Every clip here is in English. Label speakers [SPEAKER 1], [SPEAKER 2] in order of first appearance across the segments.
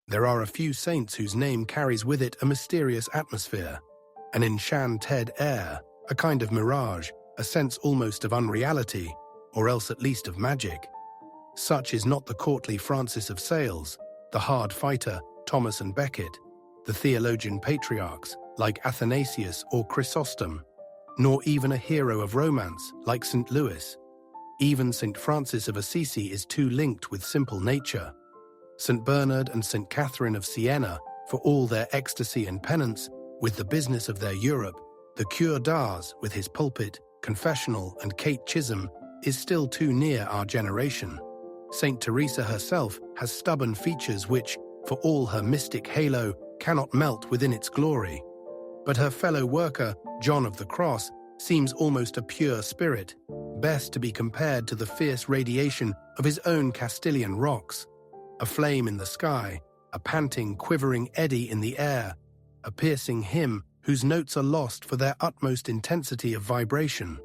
[SPEAKER 1] There are a few saints whose name carries with it a mysterious atmosphere, an enchanted air, a kind of mirage, a sense almost of unreality, or else at least of magic. Such is not the courtly Francis of Sales, the hard fighter Thomas and Becket, the theologian patriarchs like Athanasius or Chrysostom, nor even a hero of romance like St. Louis. Even St. Francis of Assisi is too linked with simple nature. St. Bernard and St. Catherine of Siena, for all their ecstasy and penance, with the business of their Europe, the Cure d'Ars with his pulpit, confessional, and Kate Chisholm is still too near our generation. St. Teresa herself has stubborn features which, for all her mystic halo, cannot melt within its glory. But her fellow worker, John of the Cross, seems almost a pure spirit, best to be compared to the fierce radiation of his own Castilian rocks, a flame in the sky, a panting, quivering eddy in the air, a piercing hymn whose notes are lost for their utmost intensity of vibration.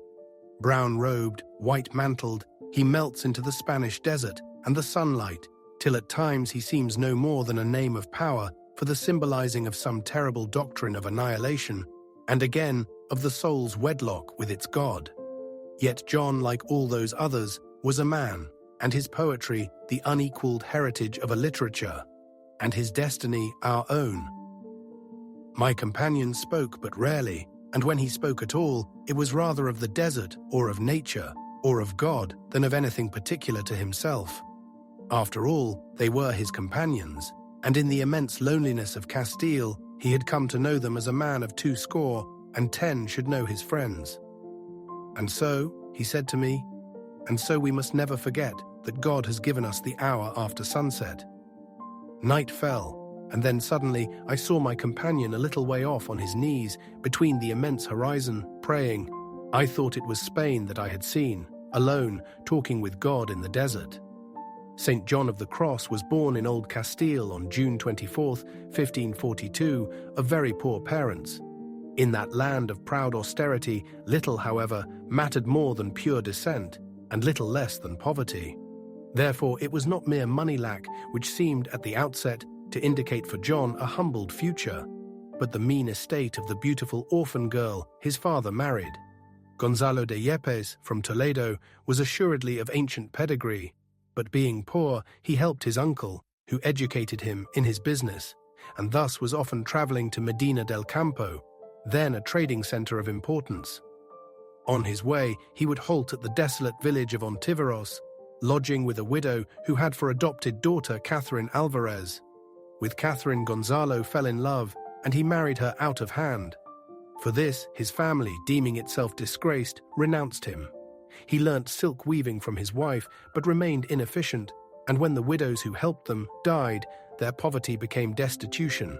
[SPEAKER 1] Brown-robed, white-mantled, he melts into the Spanish desert and the sunlight, till at times he seems no more than a name of power for the symbolizing of some terrible doctrine of annihilation, and again of the soul's wedlock with its God. Yet John, like all those others, was a man, and his poetry the unequaled heritage of a literature, and his destiny our own. My companion spoke but rarely, and when he spoke at all, it was rather of the desert or of nature, or of God than of anything particular to himself. After all, they were his companions, and in the immense loneliness of Castile, he had come to know them as a man of 20 should know his friends. And so, he said to me, and so we must never forget that God has given us the hour after sunset. Night fell, and then suddenly I saw my companion a little way off on his knees between the immense horizon, praying. I thought it was Spain that I had seen, alone, talking with God in the desert. St. John of the Cross was born in Old Castile on June 24, 1542, of very poor parents. In that land of proud austerity, little, however, mattered more than pure descent, and little less than poverty. Therefore, it was not mere money lack which seemed at the outset to indicate for John a humbled future, but the mean estate of the beautiful orphan girl his father married. Gonzalo de Yepes from Toledo was assuredly of ancient pedigree, but being poor, he helped his uncle, who educated him in his business, and thus was often traveling to Medina del Campo, then a trading center of importance. On his way, he would halt at the desolate village of Ontiveros, lodging with a widow who had for adopted daughter Catherine Alvarez. With Catherine, Gonzalo fell in love, and he married her out of hand. For this, his family, deeming itself disgraced, renounced him. He learnt silk weaving from his wife, but remained inefficient, and when the widows who helped them died, their poverty became destitution.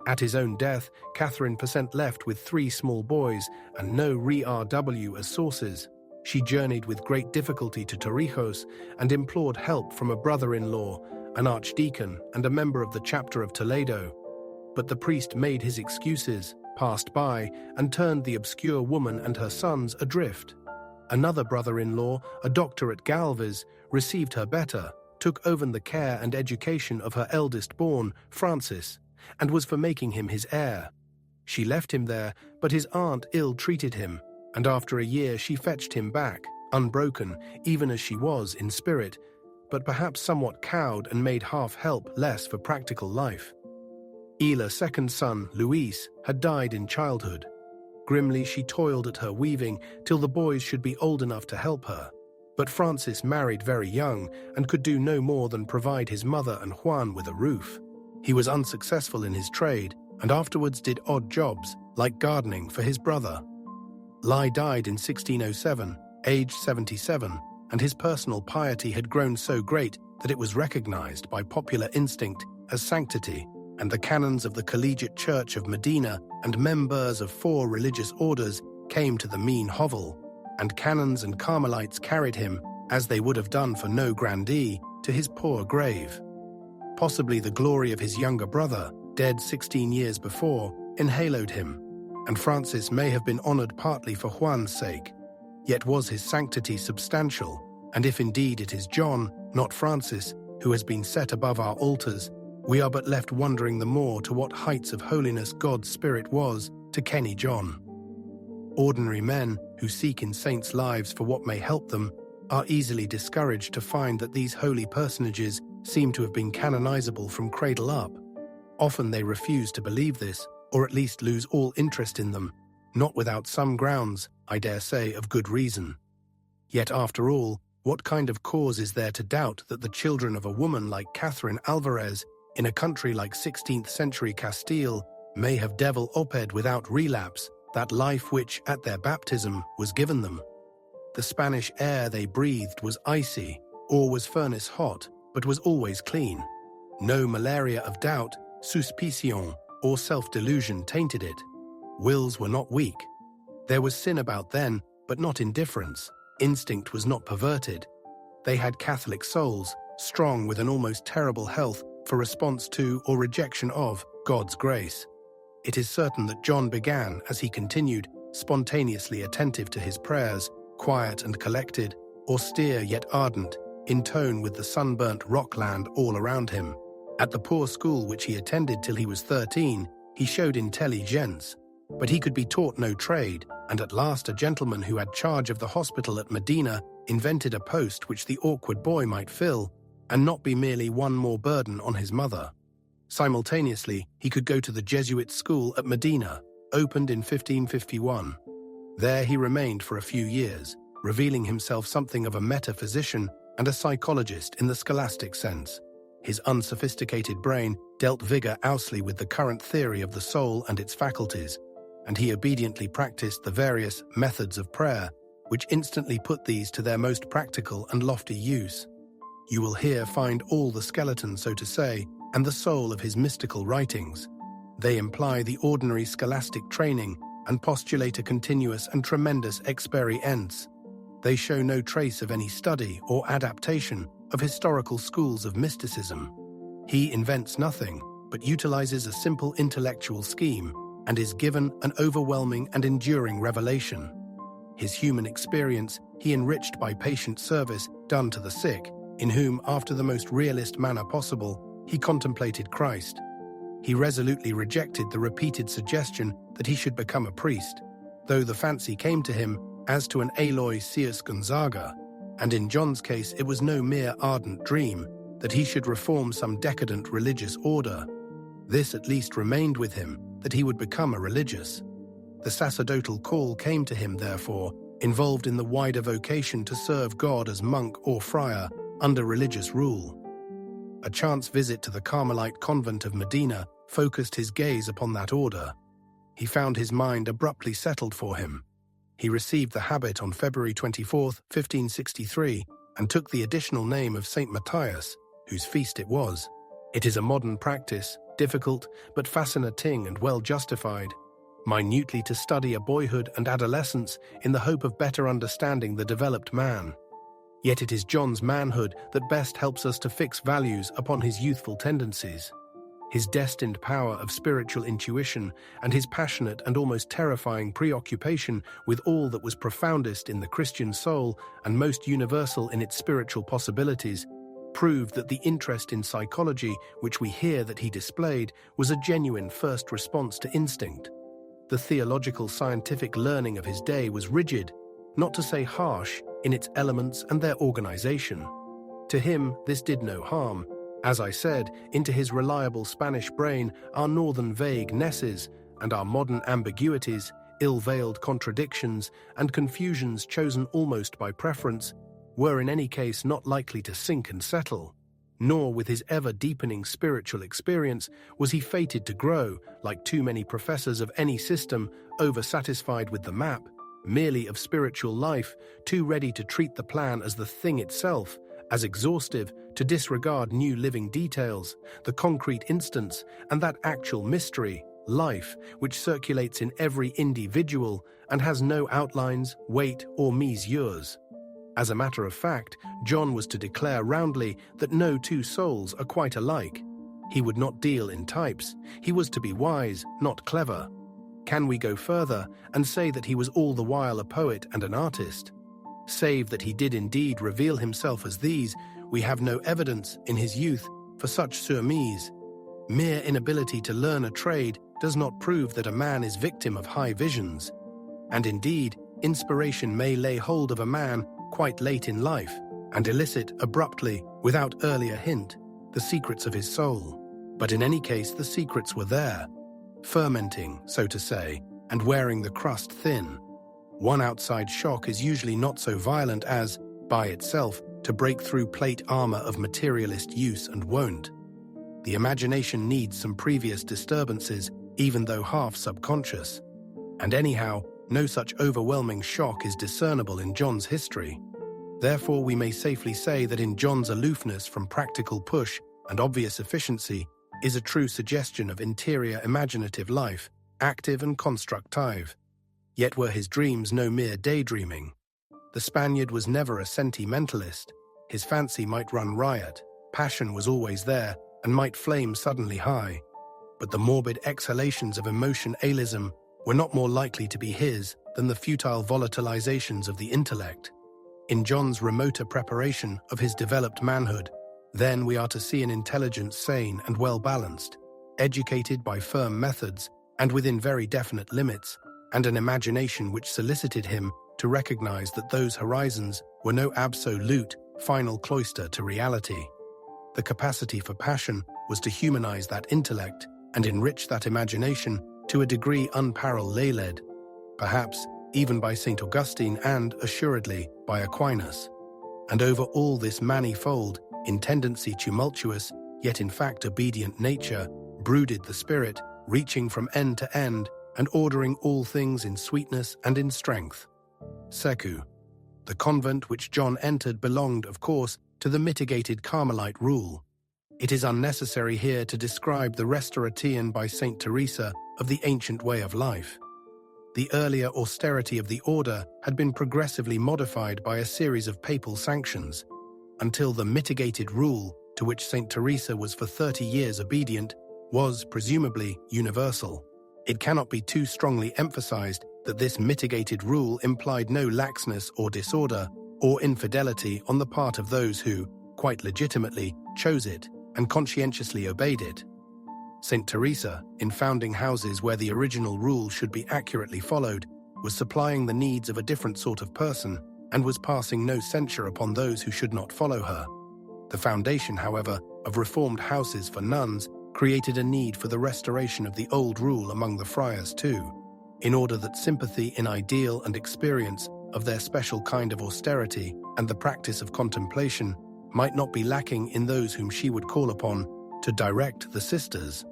[SPEAKER 1] At his own death, Catherine % left with 3 small boys and no RW as sources. She journeyed with great difficulty to Torrijos and implored help from a brother-in-law, an archdeacon and a member of the chapter of Toledo. But the priest made his excuses, passed by, and turned the obscure woman and her sons adrift. Another brother-in-law, a doctor at Galvez, received her better, took over the care and education of her eldest born, Francis, and was for making him his heir. She left him there, but his aunt ill-treated him, and after a year she fetched him back, unbroken, even as she was in spirit, but perhaps somewhat cowed and made half help less for practical life. Ila's second son, Luis, had died in childhood. Grimly she toiled at her weaving till the boys should be old enough to help her. But Francis married very young and could do no more than provide his mother and Juan with a roof. He was unsuccessful in his trade and afterwards did odd jobs, like gardening, for his brother. Lai died in 1607, aged 77, and his personal piety had grown so great that it was recognized by popular instinct as sanctity, and the canons of the Collegiate Church of Medina and members of 4 religious orders came to the mean hovel, and canons and Carmelites carried him, as they would have done for no grandee, to his poor grave. Possibly the glory of his younger brother, dead 16 years before, enhaloed him, and Francis may have been honored partly for Juan's sake. Yet was his sanctity substantial, and if indeed it is John, not Francis, who has been set above our altars, we are but left wondering the more to what heights of holiness God's Spirit was to Kenny John. Ordinary men who seek in saints' lives for what may help them are easily discouraged to find that these holy personages seem to have been canonizable from cradle up. Often they refuse to believe this, or at least lose all interest in them, not without some grounds, I dare say, of good reason. Yet after all, what kind of cause is there to doubt that the children of a woman like Catherine Alvarez, in a country like 16th century Castile, may have developed without relapse that life which, at their baptism, was given them? The Spanish air they breathed was icy, or was furnace hot, but was always clean. No malaria of doubt, suspicion, or self-delusion tainted it. Wills were not weak. There was sin about then, but not indifference. Instinct was not perverted. They had Catholic souls, strong with an almost terrible health for response to or rejection of God's grace. It is certain that John began, as he continued, spontaneously attentive to his prayers, quiet and collected, austere yet ardent, in tone with the sunburnt rockland all around him. At the poor school which he attended till he was 13, he showed intelligence, but he could be taught no trade, and at last a gentleman who had charge of the hospital at Medina invented a post which the awkward boy might fill, and not be merely one more burden on his mother. Simultaneously, he could go to the Jesuit school at Medina, opened in 1551. There he remained for a few years, revealing himself something of a metaphysician and a psychologist in the scholastic sense. His unsophisticated brain dealt vigorously with the current theory of the soul and its faculties, and he obediently practiced the various methods of prayer, which instantly put these to their most practical and lofty use. You will here find all the skeleton, so to say, and the soul of his mystical writings. They imply the ordinary scholastic training and postulate a continuous and tremendous experience. They show no trace of any study or adaptation of historical schools of mysticism. He invents nothing, but utilizes a simple intellectual scheme and is given an overwhelming and enduring revelation. His human experience he enriched by patient service done to the sick, in whom, after the most realist manner possible, he contemplated Christ. He resolutely rejected the repeated suggestion that he should become a priest, though the fancy came to him as to an Aloysius Gonzaga, and in John's case it was no mere ardent dream that he should reform some decadent religious order. This at least remained with him, that he would become a religious. The sacerdotal call came to him, therefore, involved in the wider vocation to serve God as monk or friar under religious rule. A chance visit to the Carmelite convent of Medina focused his gaze upon that order. He found his mind abruptly settled for him. He received the habit on February 24, 1563, and took the additional name of Saint Matthias, whose feast it was. It is a modern practice, difficult but fascinating and well justified, minutely to study a boyhood and adolescence in the hope of better understanding the developed man. Yet it is John's manhood that best helps us to fix values upon his youthful tendencies. His destined power of spiritual intuition and his passionate and almost terrifying preoccupation with all that was profoundest in the Christian soul and most universal in its spiritual possibilities proved that the interest in psychology which we hear that he displayed was a genuine first response to instinct. The theological scientific learning of his day was rigid, not to say harsh, in its elements and their organization. To him, this did no harm. As I said, into his reliable Spanish brain our northern vaguenesses and our modern ambiguities, ill-veiled contradictions and confusions chosen almost by preference, were in any case not likely to sink and settle. Nor with his ever-deepening spiritual experience was he fated to grow, like too many professors of any system, over-satisfied with the map, merely of spiritual life, too ready to treat the plan as the thing itself, as exhaustive, to disregard new living details, the concrete instance, and that actual mystery, life, which circulates in every individual and has no outlines, weight, or mesures. As a matter of fact, John was to declare roundly that no two souls are quite alike. He would not deal in types. He was to be wise, not clever. Can we go further and say that he was all the while a poet and an artist? Save that he did indeed reveal himself as these, we have no evidence in his youth for such surmise. Mere inability to learn a trade does not prove that a man is victim of high visions. And indeed, inspiration may lay hold of a man quite late in life and elicit abruptly, without earlier hint, the secrets of his soul. But in any case, the secrets were there, fermenting, so to say, and wearing the crust thin. One outside shock is usually not so violent as, by itself, to break through plate armor of materialist use and won't. The imagination needs some previous disturbances, even though half subconscious. And anyhow, no such overwhelming shock is discernible in John's history. Therefore, we may safely say that in John's aloofness from practical push and obvious efficiency is a true suggestion of interior imaginative life, active and constructive. Yet were his dreams no mere daydreaming. The Spaniard was never a sentimentalist. His fancy might run riot, passion was always there, and might flame suddenly high. But the morbid exhalations of emotionalism were not more likely to be his than the futile volatilizations of the intellect. In John's remoter preparation of his developed manhood, then we are to see an intelligence sane and well-balanced, educated by firm methods and within very definite limits, and an imagination which solicited him to recognize that those horizons were no absolute, final cloister to reality. The capacity for passion was to humanize that intellect and enrich that imagination to a degree unparalleled, perhaps even by St. Augustine and, assuredly, by Aquinas. And over all this manifold, in tendency tumultuous, yet in fact obedient nature, brooded the Spirit, reaching from end to end and ordering all things in sweetness and in strength. Secu. The convent which John entered belonged, of course, to the mitigated Carmelite rule. It is unnecessary here to describe the Restauration by St. Teresa of the ancient way of life. The earlier austerity of the order had been progressively modified by a series of papal sanctions, until the mitigated rule, to which St. Teresa was for 30 years obedient, was, presumably, universal. It cannot be too strongly emphasized that this mitigated rule implied no laxness or disorder or infidelity on the part of those who, quite legitimately, chose it and conscientiously obeyed it. St. Teresa, in founding houses where the original rule should be accurately followed, was supplying the needs of a different sort of person and was passing no censure upon those who should not follow her. The foundation, however, of reformed houses for nuns created a need for the restoration of the old rule among the friars too, in order that sympathy in ideal and experience of their special kind of austerity and the practice of contemplation might not be lacking in those whom she would call upon to direct the sisters.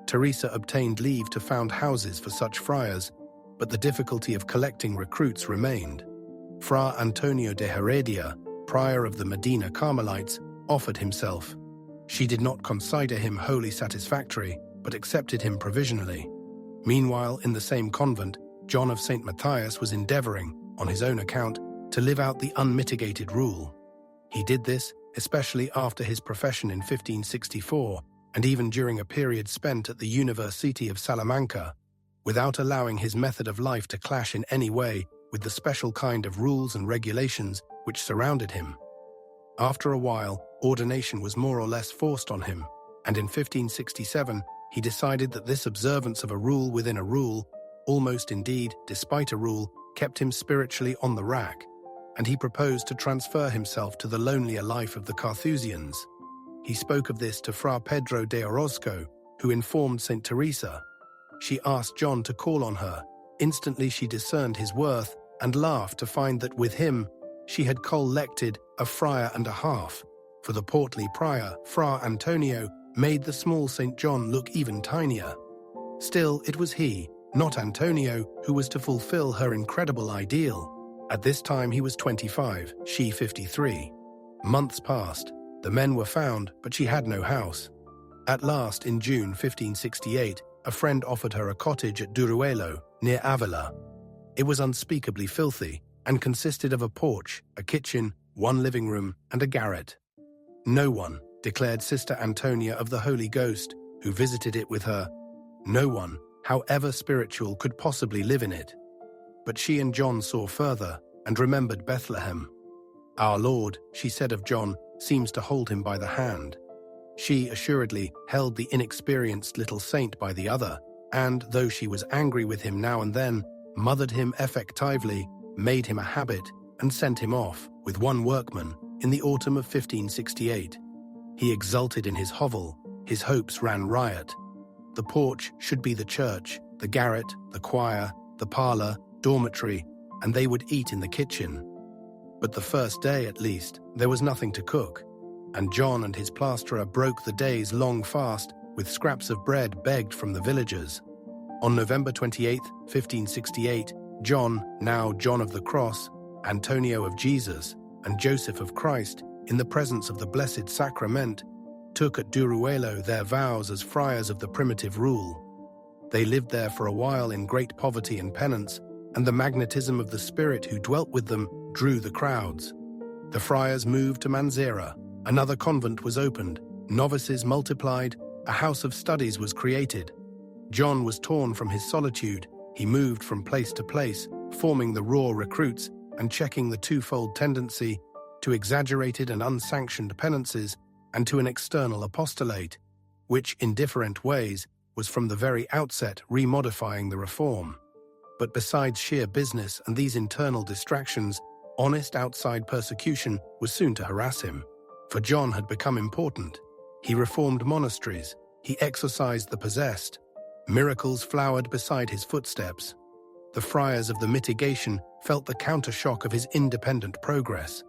[SPEAKER 1] Teresa obtained leave to found houses for such friars, but the difficulty of collecting recruits remained. Fra Antonio de Heredia, prior of the Medina Carmelites, offered himself. She did not consider him wholly satisfactory, but accepted him provisionally. Meanwhile, in the same convent, John of St. Matthias was endeavoring, on his own account, to live out the unmitigated rule. He did this, especially after his profession in 1564, and even during a period spent at the University of Salamanca, without allowing his method of life to clash in any way with the special kind of rules and regulations which surrounded him. After a while, ordination was more or less forced on him, and in 1567 he decided that this observance of a rule within a rule, almost indeed despite a rule, kept him spiritually on the rack, and he proposed to transfer himself to the lonelier life of the Carthusians. He spoke of this to Fra Pedro de Orozco, who informed St. Teresa. She asked John to call on her. Instantly she discerned his worth and laughed to find that with him she had collected a friar and a half, for the portly prior, Fra Antonio, made the small St. John look even tinier. Still, it was he, not Antonio, who was to fulfill her incredible ideal. At this time he was 25, she 53. Months passed. The men were found, but she had no house. At last, in June 1568, a friend offered her a cottage at Duruelo, near Avila. It was unspeakably filthy, and consisted of a porch, a kitchen, one living room, and a garret. No one, declared Sister Antonia of the Holy Ghost, who visited it with her, no one, however spiritual, could possibly live in it. But she and John saw further, and remembered Bethlehem. Our Lord, she said of John, seems to hold him by the hand. She assuredly held the inexperienced little saint by the other, and, though she was angry with him now and then, mothered him effectively, made him a habit, and sent him off, with one workman, in the autumn of 1568. He exulted in his hovel, his hopes ran riot. The porch should be the church, the garret, the choir, the parlour, dormitory, and they would eat in the kitchen. But the first day, at least, there was nothing to cook, and John and his plasterer broke the day's long fast with scraps of bread begged from the villagers. On November 28, 1568, John, now John of the Cross, Antonio of Jesus, and Joseph of Christ, in the presence of the Blessed Sacrament, took at Duruelo their vows as friars of the primitive rule. They lived there for a while in great poverty and penance, and the magnetism of the spirit who dwelt with them drew the crowds. The friars moved to Manzera, another convent was opened, novices multiplied, a house of studies was created. John was torn from his solitude, he moved from place to place, forming the raw recruits and checking the twofold tendency to exaggerated and unsanctioned penances and to an external apostolate, which, in different ways, was from the very outset remodifying the reform. But besides sheer business and these internal distractions, honest outside persecution was soon to harass him. For John had become important. He reformed monasteries, he exorcised the possessed. Miracles flowered beside his footsteps. The friars of the mitigation felt the countershock of his independent progress.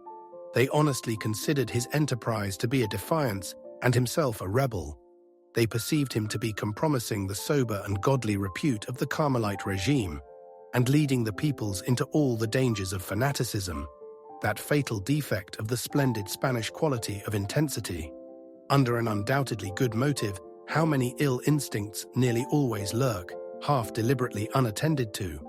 [SPEAKER 1] They honestly considered his enterprise to be a defiance and himself a rebel. They perceived him to be compromising the sober and godly repute of the Carmelite regime and leading the peoples into all the dangers of fanaticism, that fatal defect of the splendid Spanish quality of intensity. Under an undoubtedly good motive, how many ill instincts nearly always lurk, half deliberately unattended to.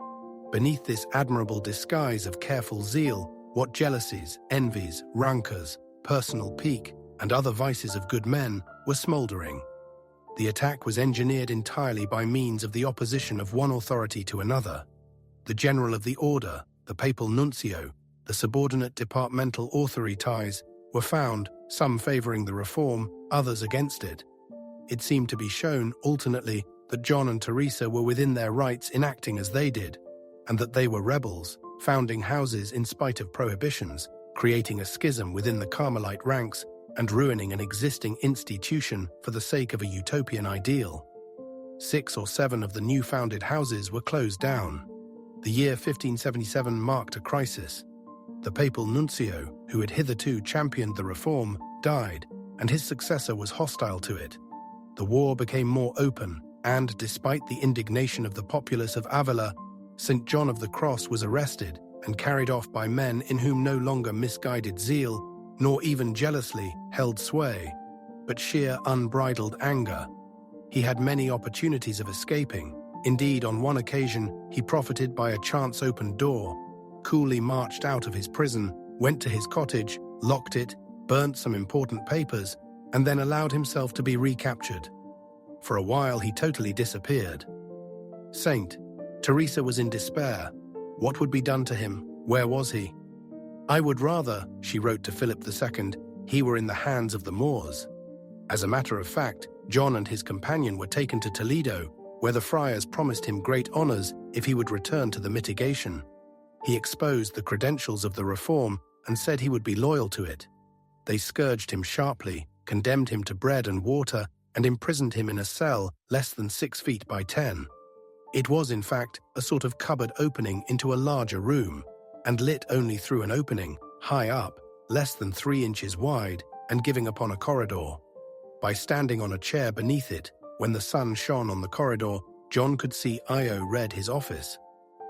[SPEAKER 1] Beneath this admirable disguise of careful zeal, what jealousies, envies, rancors, personal pique, and other vices of good men were smouldering. The attack was engineered entirely by means of the opposition of one authority to another. The general of the order, the papal nuncio, the subordinate departmental authorities were found, some favouring the reform, others against it. It seemed to be shown, alternately, that John and Teresa were within their rights in acting as they did, and that they were rebels, founding houses in spite of prohibitions, creating a schism within the Carmelite ranks, and ruining an existing institution for the sake of a utopian ideal. 6 or 7 of the new-founded houses were closed down. The year 1577 marked a crisis. The papal nuncio, who had hitherto championed the reform, died, and his successor was hostile to it. The war became more open, and, despite the indignation of the populace of Avila, St. John of the Cross was arrested and carried off by men in whom no longer misguided zeal, nor even jealously, held sway, but sheer unbridled anger. He had many opportunities of escaping. Indeed, on one occasion, he profited by a chance open door, coolly marched out of his prison, went to his cottage, locked it, burnt some important papers, and then allowed himself to be recaptured. For a while he totally disappeared. Saint Teresa was in despair. What would be done to him? Where was he? "I would rather," she wrote to Philip II, "he were in the hands of the Moors." As a matter of fact, John and his companion were taken to Toledo, where the friars promised him great honors if he would return to the mitigation. He exposed the credentials of the reform and said he would be loyal to it. They scourged him sharply, condemned him to bread and water, and imprisoned him in a cell less than 6 feet by 10. It was, in fact, a sort of cupboard opening into a larger room, and lit only through an opening, high up, less than 3 inches wide, and giving upon a corridor. By standing on a chair beneath it, when the sun shone on the corridor, John could see Io read his office.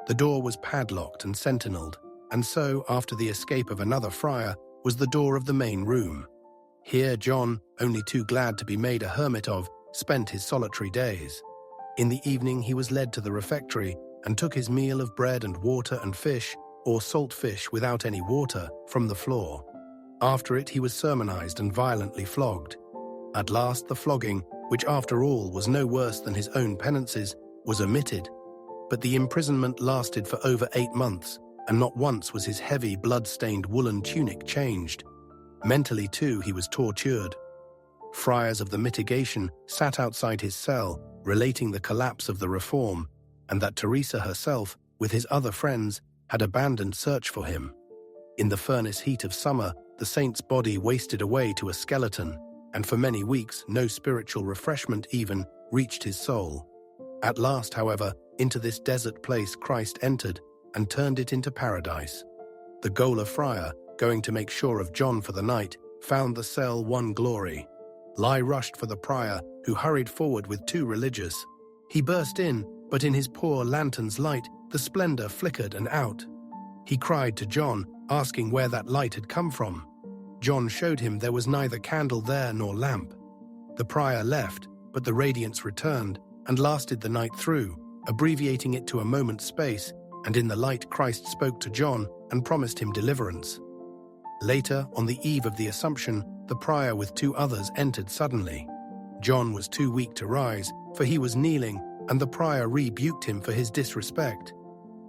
[SPEAKER 1] The door was padlocked and sentinelled, and so, after the escape of another friar, was the door of the main room. Here John, only too glad to be made a hermit of, spent his solitary days. In the evening he was led to the refectory and took his meal of bread and water and fish, or salt fish without any water, from the floor. After it he was sermonized and violently flogged. At last the flogging, which after all was no worse than his own penances, was omitted. But the imprisonment lasted for over 8 months, and not once was his heavy, blood-stained woolen tunic changed. Mentally, too, he was tortured. Friars of the Mitigation sat outside his cell, relating the collapse of the reform, and that Teresa herself, with his other friends, had abandoned search for him. In the furnace heat of summer, the saint's body wasted away to a skeleton, and for many weeks no spiritual refreshment even reached his soul. At last, however, into this desert place Christ entered and turned it into paradise. The gaoler friar, going to make sure of John for the night, found the cell one glory. Lie rushed for the prior, who hurried forward with two religious. He burst in, but in his poor lantern's light, the splendor flickered and out. He cried to John, asking where that light had come from. John showed him there was neither candle there nor lamp. The prior left, but the radiance returned and lasted the night through, abbreviating it to a moment's space, and in the light Christ spoke to John and promised him deliverance. Later, on the eve of the Assumption, the prior with two others entered suddenly. John was too weak to rise, for he was kneeling, and the prior rebuked him for his disrespect.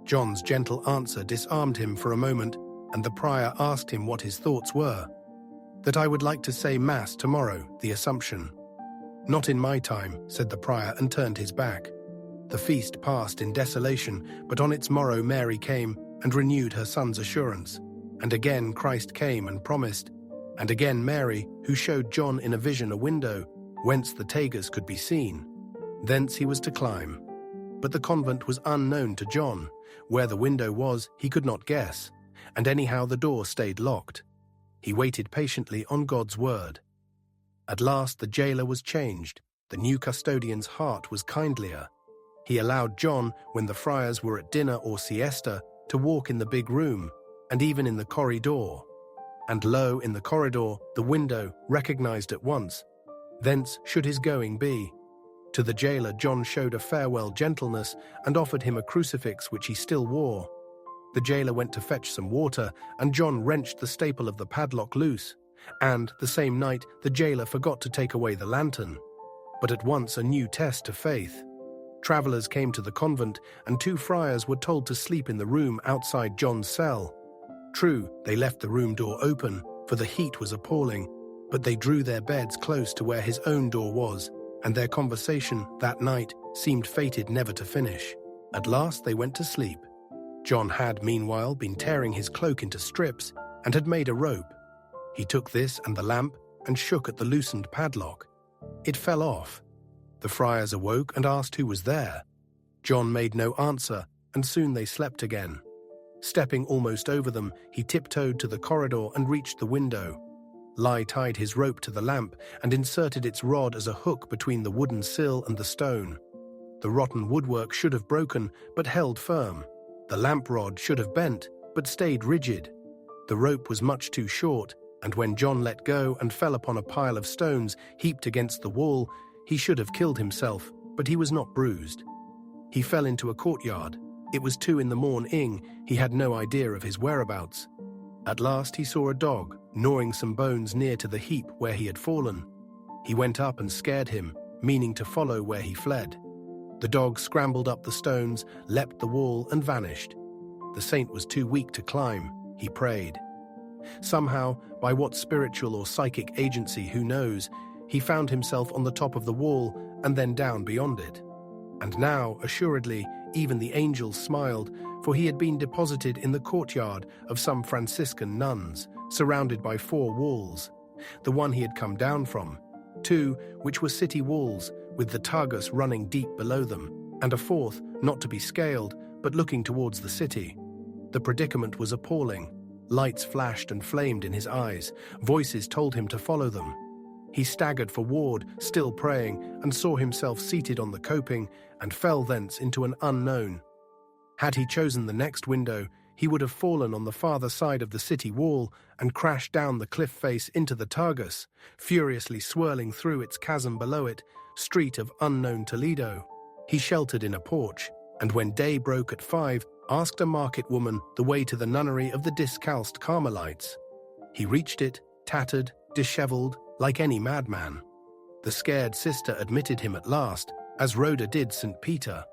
[SPEAKER 1] John's gentle answer disarmed him for a moment, and the prior asked him what his thoughts were. "That I would like to say Mass tomorrow, the Assumption." "Not in my time," said the prior, and turned his back. The feast passed in desolation, but on its morrow Mary came and renewed her son's assurance. And again Christ came and promised, and again Mary, who showed John in a vision a window, whence the Tagus could be seen. Thence he was to climb. But the convent was unknown to John. Where the window was, he could not guess, and anyhow the door stayed locked. He waited patiently on God's word. At last the jailer was changed. The new custodian's heart was kindlier. He allowed John, when the friars were at dinner or siesta, to walk in the big room, and even in the corridor. And lo, in the corridor, the window, recognized at once. Thence should his going be. To the jailer John showed a farewell gentleness, and offered him a crucifix which he still wore. The jailer went to fetch some water, and John wrenched the staple of the padlock loose. And, the same night, the jailer forgot to take away the lantern. But at once a new test to faith. Travelers came to the convent, and two friars were told to sleep in the room outside John's cell. True, they left the room door open, for the heat was appalling, but they drew their beds close to where his own door was, and their conversation that night seemed fated never to finish. At last they went to sleep. John had, meanwhile, been tearing his cloak into strips, and had made a rope. He took this and the lamp, and shook at the loosened padlock. It fell off. The friars awoke and asked who was there. John made no answer, and soon they slept again. Stepping almost over them, he tiptoed to the corridor and reached the window. Lie tied his rope to the lamp and inserted its rod as a hook between the wooden sill and the stone. The rotten woodwork should have broken, but held firm. The lamp rod should have bent, but stayed rigid. The rope was much too short, and when John let go and fell upon a pile of stones heaped against the wall, he should have killed himself, but he was not bruised. He fell into a courtyard. It was 2 a.m. He had no idea of his whereabouts. At last he saw a dog, gnawing some bones near to the heap where he had fallen. He went up and scared him, meaning to follow where he fled. The dog scrambled up the stones, leapt the wall, and vanished. The saint was too weak to climb. He prayed. Somehow, by what spiritual or psychic agency, who knows, he found himself on the top of the wall and then down beyond it. And now, assuredly, even the angels smiled, for he had been deposited in the courtyard of some Franciscan nuns, surrounded by 4 walls, the one he had come down from, 2 which were city walls, with the Tagus running deep below them, and a 4th, not to be scaled, but looking towards the city. The predicament was appalling. Lights flashed and flamed in his eyes. Voices told him to follow them. He staggered forward, still praying, and saw himself seated on the coping, and fell thence into an unknown. Had he chosen the next window, he would have fallen on the farther side of the city wall and crashed down the cliff face into the Tagus, furiously swirling through its chasm below it, street of unknown Toledo. He sheltered in a porch, and when day broke at 5, asked a market woman the way to the nunnery of the discalced Carmelites. He reached it, tattered, disheveled, like any madman. The scared sister admitted him at last, as Rhoda did St. Peter.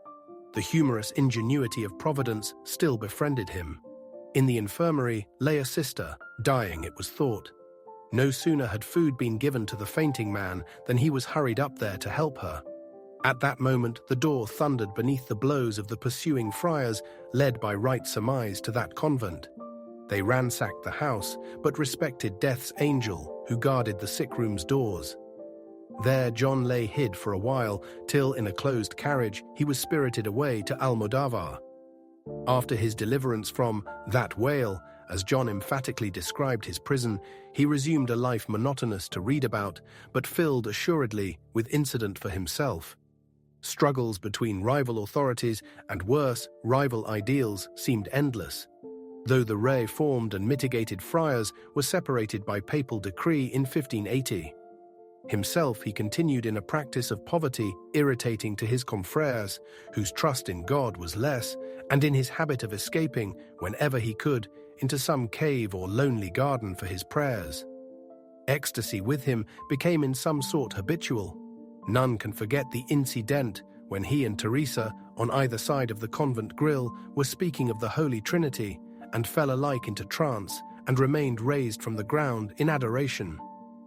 [SPEAKER 1] The humorous ingenuity of Providence still befriended him. In the infirmary lay a sister, dying, it was thought. No sooner had food been given to the fainting man than he was hurried up there to help her. At that moment, the door thundered beneath the blows of the pursuing friars, led by right surmise to that convent. They ransacked the house, but respected death's angel, who guarded the sick room's doors. There John lay hid for a while, till in a closed carriage he was spirited away to Almodovar. After his deliverance from that whale, as John emphatically described his prison, he resumed a life monotonous to read about, but filled assuredly with incident for himself. Struggles between rival authorities and, worse, rival ideals seemed endless, though the reformed and mitigated friars were separated by papal decree in 1580. Himself he continued in a practice of poverty irritating to his confreres, whose trust in God was less, and in his habit of escaping, whenever he could, into some cave or lonely garden for his prayers. Ecstasy with him became in some sort habitual. None can forget the incident when he and Teresa, on either side of the convent grille, were speaking of the Holy Trinity, and fell alike into trance, and remained raised from the ground in adoration.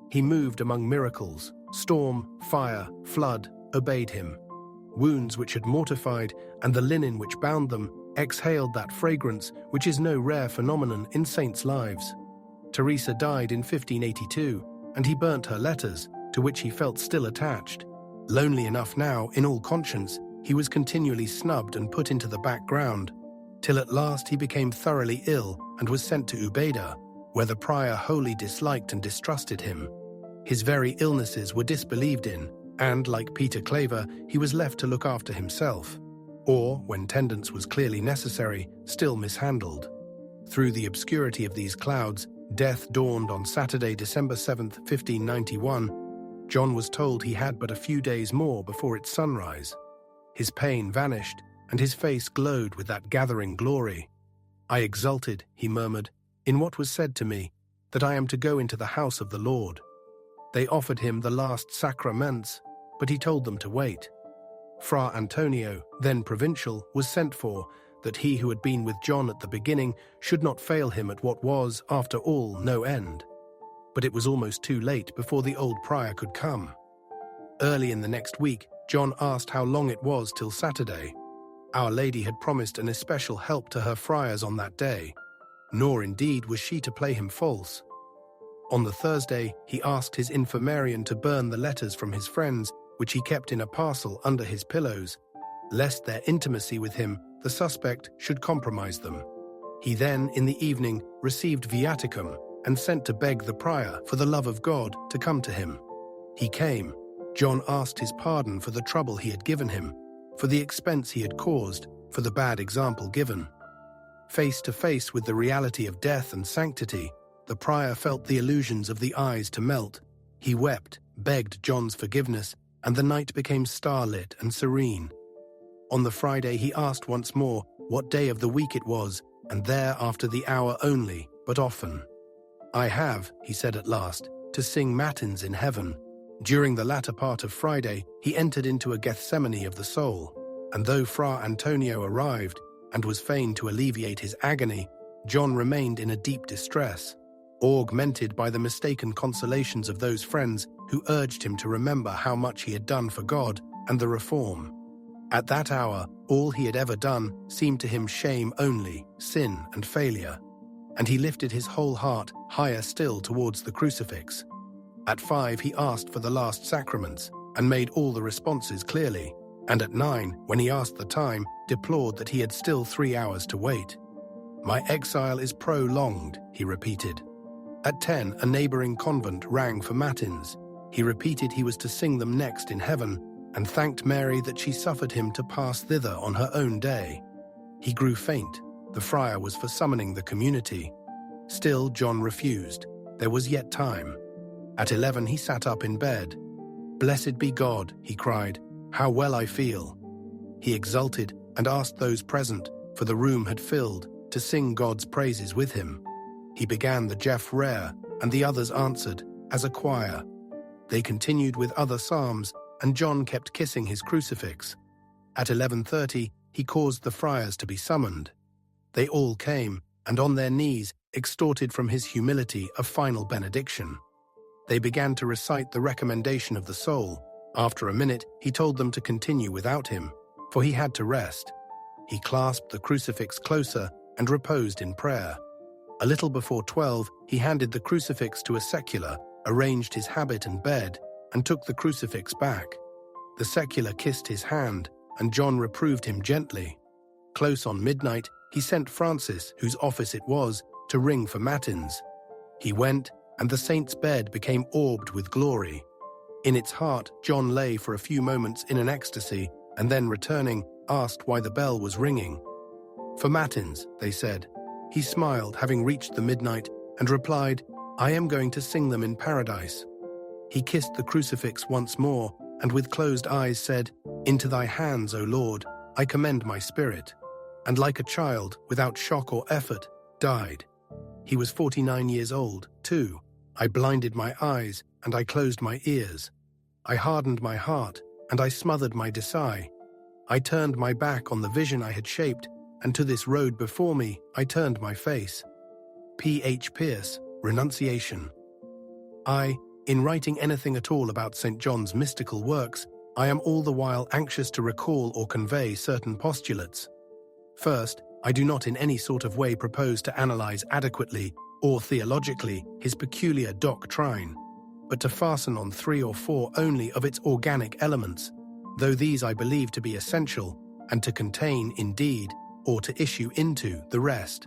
[SPEAKER 1] He moved among miracles. Storm, fire, flood obeyed him. Wounds which had mortified, and the linen which bound them, exhaled that fragrance which is no rare phenomenon in saints' lives. Teresa died in 1582, and he burnt her letters, to which he felt still attached. Lonely enough now, in all conscience, he was continually snubbed and put into the background, till at last he became thoroughly ill and was sent to Ubeda, where the prior wholly disliked and distrusted him. His very illnesses were disbelieved in, and, like Peter Claver, he was left to look after himself, or, when tendance was clearly necessary, still mishandled. Through the obscurity of these clouds, death dawned on Saturday, December 7, 1591. John was told he had but a few days more before its sunrise. His pain vanished, and his face glowed with that gathering glory. "I exulted," he murmured, "in what was said to me, that I am to go into the house of the Lord." They offered him the last sacraments, but he told them to wait. Fra Antonio, then provincial, was sent for, that he who had been with John at the beginning should not fail him at what was, after all, no end. But it was almost too late before the old prior could come. Early in the next week, John asked how long it was till Saturday. Our Lady had promised an especial help to her friars on that day, nor indeed was she to play him false. On the Thursday, he asked his infirmarian to burn the letters from his friends, which he kept in a parcel under his pillows, lest their intimacy with him, the suspect, should compromise them. He then, in the evening, received viaticum and sent to beg the prior, for the love of God, to come to him. He came. John asked his pardon for the trouble he had given him, for the expense he had caused, for the bad example given. Face to face with the reality of death and sanctity, the prior felt the illusions of the eyes to melt. He wept, begged John's forgiveness, and the night became starlit and serene. On the Friday he asked once more what day of the week it was, and there after the hour only, but often. "I have," he said at last, "to sing matins in heaven." During the latter part of Friday, he entered into a Gethsemane of the soul, and though Fra Antonio arrived, and was fain to alleviate his agony, John remained in a deep distress, augmented by the mistaken consolations of those friends who urged him to remember how much he had done for God and the reform. At that hour, all he had ever done seemed to him shame only, sin and failure, and he lifted his whole heart higher still towards the crucifix. At 5 he asked for the last sacraments, and made all the responses clearly, and at 9, when he asked the time, deplored that he had still 3 hours to wait. "My exile is prolonged," he repeated. At 10, a neighboring convent rang for matins. He repeated he was to sing them next in heaven, and thanked Mary that she suffered him to pass thither on her own day. He grew faint. The friar was for summoning the community. Still John refused. There was yet time. At 11 he sat up in bed. "Blessed be God," he cried, "how well I feel." He exulted and asked those present, for the room had filled, to sing God's praises with him. He began the Jeff Rare, and the others answered, as a choir. They continued with other psalms, and John kept kissing his crucifix. At 11:30 he caused the friars to be summoned. They all came, and on their knees extorted from his humility a final benediction. They began to recite the recommendation of the soul. After a minute, he told them to continue without him, for he had to rest. He clasped the crucifix closer and reposed in prayer. A little before 12, he handed the crucifix to a secular, arranged his habit and bed, and took the crucifix back. The secular kissed his hand, and John reproved him gently. Close on midnight, he sent Francis, whose office it was, to ring for matins. He went, and the saint's bed became orbed with glory. In its heart, John lay for a few moments in an ecstasy, and then returning, asked why the bell was ringing. "For matins," they said. He smiled, having reached the midnight, and replied, "I am going to sing them in paradise." He kissed the crucifix once more, and with closed eyes said, "Into thy hands, O Lord, I commend my spirit," and like a child, without shock or effort, died. He was 49 years old, too. I blinded my eyes, and I closed my ears. I hardened my heart, and I smothered my desire. I turned my back on the vision I had shaped, and to this road before me I turned my face. P. H. Pierce, Renunciation. In writing anything at all about St. John's mystical works, I am all the while anxious to recall or convey certain postulates. First, I do not in any sort of way propose to analyze adequately or theologically his peculiar doctrine, but to fasten on 3 or 4 only of its organic elements, though these I believe to be essential, and to contain, indeed, or to issue into the rest.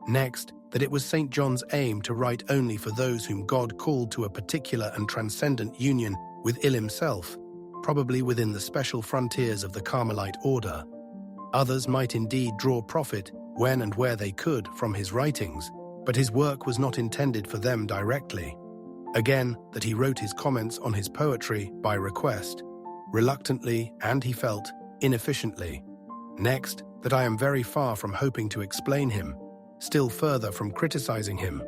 [SPEAKER 1] Next, that it was St. John's aim to write only for those whom God called to a particular and transcendent union with himself, probably within the special frontiers of the Carmelite order. Others might indeed draw profit when and where they could from his writings, but his work was not intended for them directly. Again, that he wrote his comments on his poetry by request, reluctantly and, he felt, inefficiently. Next, that I am very far from hoping to explain him, still further from criticizing him.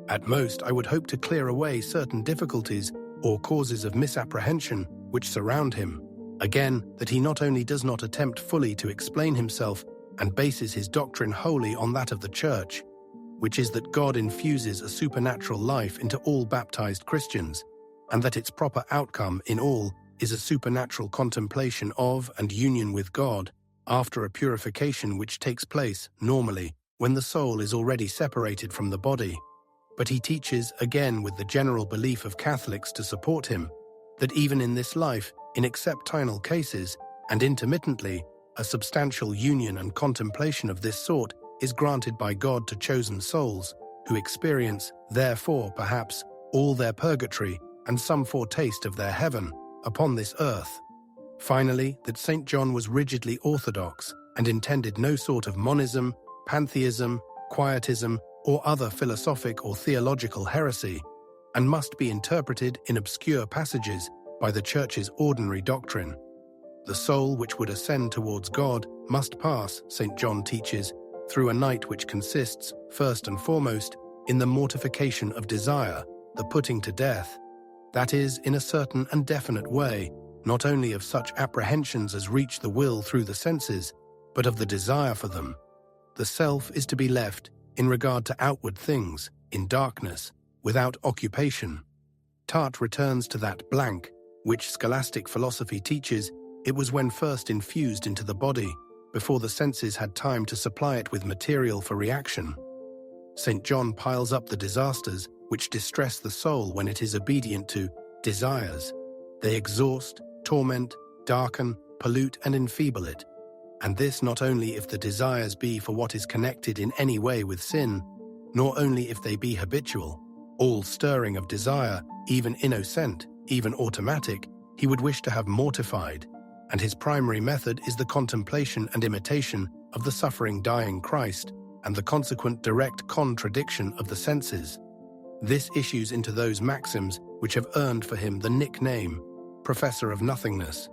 [SPEAKER 1] At most, I would hope to clear away certain difficulties or causes of misapprehension which surround him. Again, that he not only does not attempt fully to explain himself and bases his doctrine wholly on that of the Church, which is that God infuses a supernatural life into all baptized Christians, and that its proper outcome in all is a supernatural contemplation of and union with God after a purification which takes place, normally, when the soul is already separated from the body. But he teaches, again with the general belief of Catholics to support him, that even in this life, in exceptional cases, and intermittently, a substantial union and contemplation of this sort is granted by God to chosen souls, who experience, therefore, perhaps, all their purgatory and some foretaste of their heaven upon this earth. Finally, that St. John was rigidly orthodox and intended no sort of monism, pantheism, quietism, or other philosophic or theological heresy, and must be interpreted in obscure passages by the Church's ordinary doctrine. The soul which would ascend towards God must pass, St. John teaches, through a night which consists, first and foremost, in the mortification of desire, the putting to death, that is, in a certain and definite way, not only of such apprehensions as reach the will through the senses, but of the desire for them. The self is to be left, in regard to outward things, in darkness, without occupation. Tart returns to that blank, which scholastic philosophy teaches it was when first infused into the body, before the senses had time to supply it with material for reaction. St. John piles up the disasters which distress the soul when it is obedient to desires. They exhaust, torment, darken, pollute, and enfeeble it. And this not only if the desires be for what is connected in any way with sin, nor only if they be habitual. All stirring of desire, even innocent, even automatic, he would wish to have mortified, and his primary method is the contemplation and imitation of the suffering dying Christ, and the consequent direct contradiction of the senses. This issues into those maxims which have earned for him the nickname, Professor of Nothingness.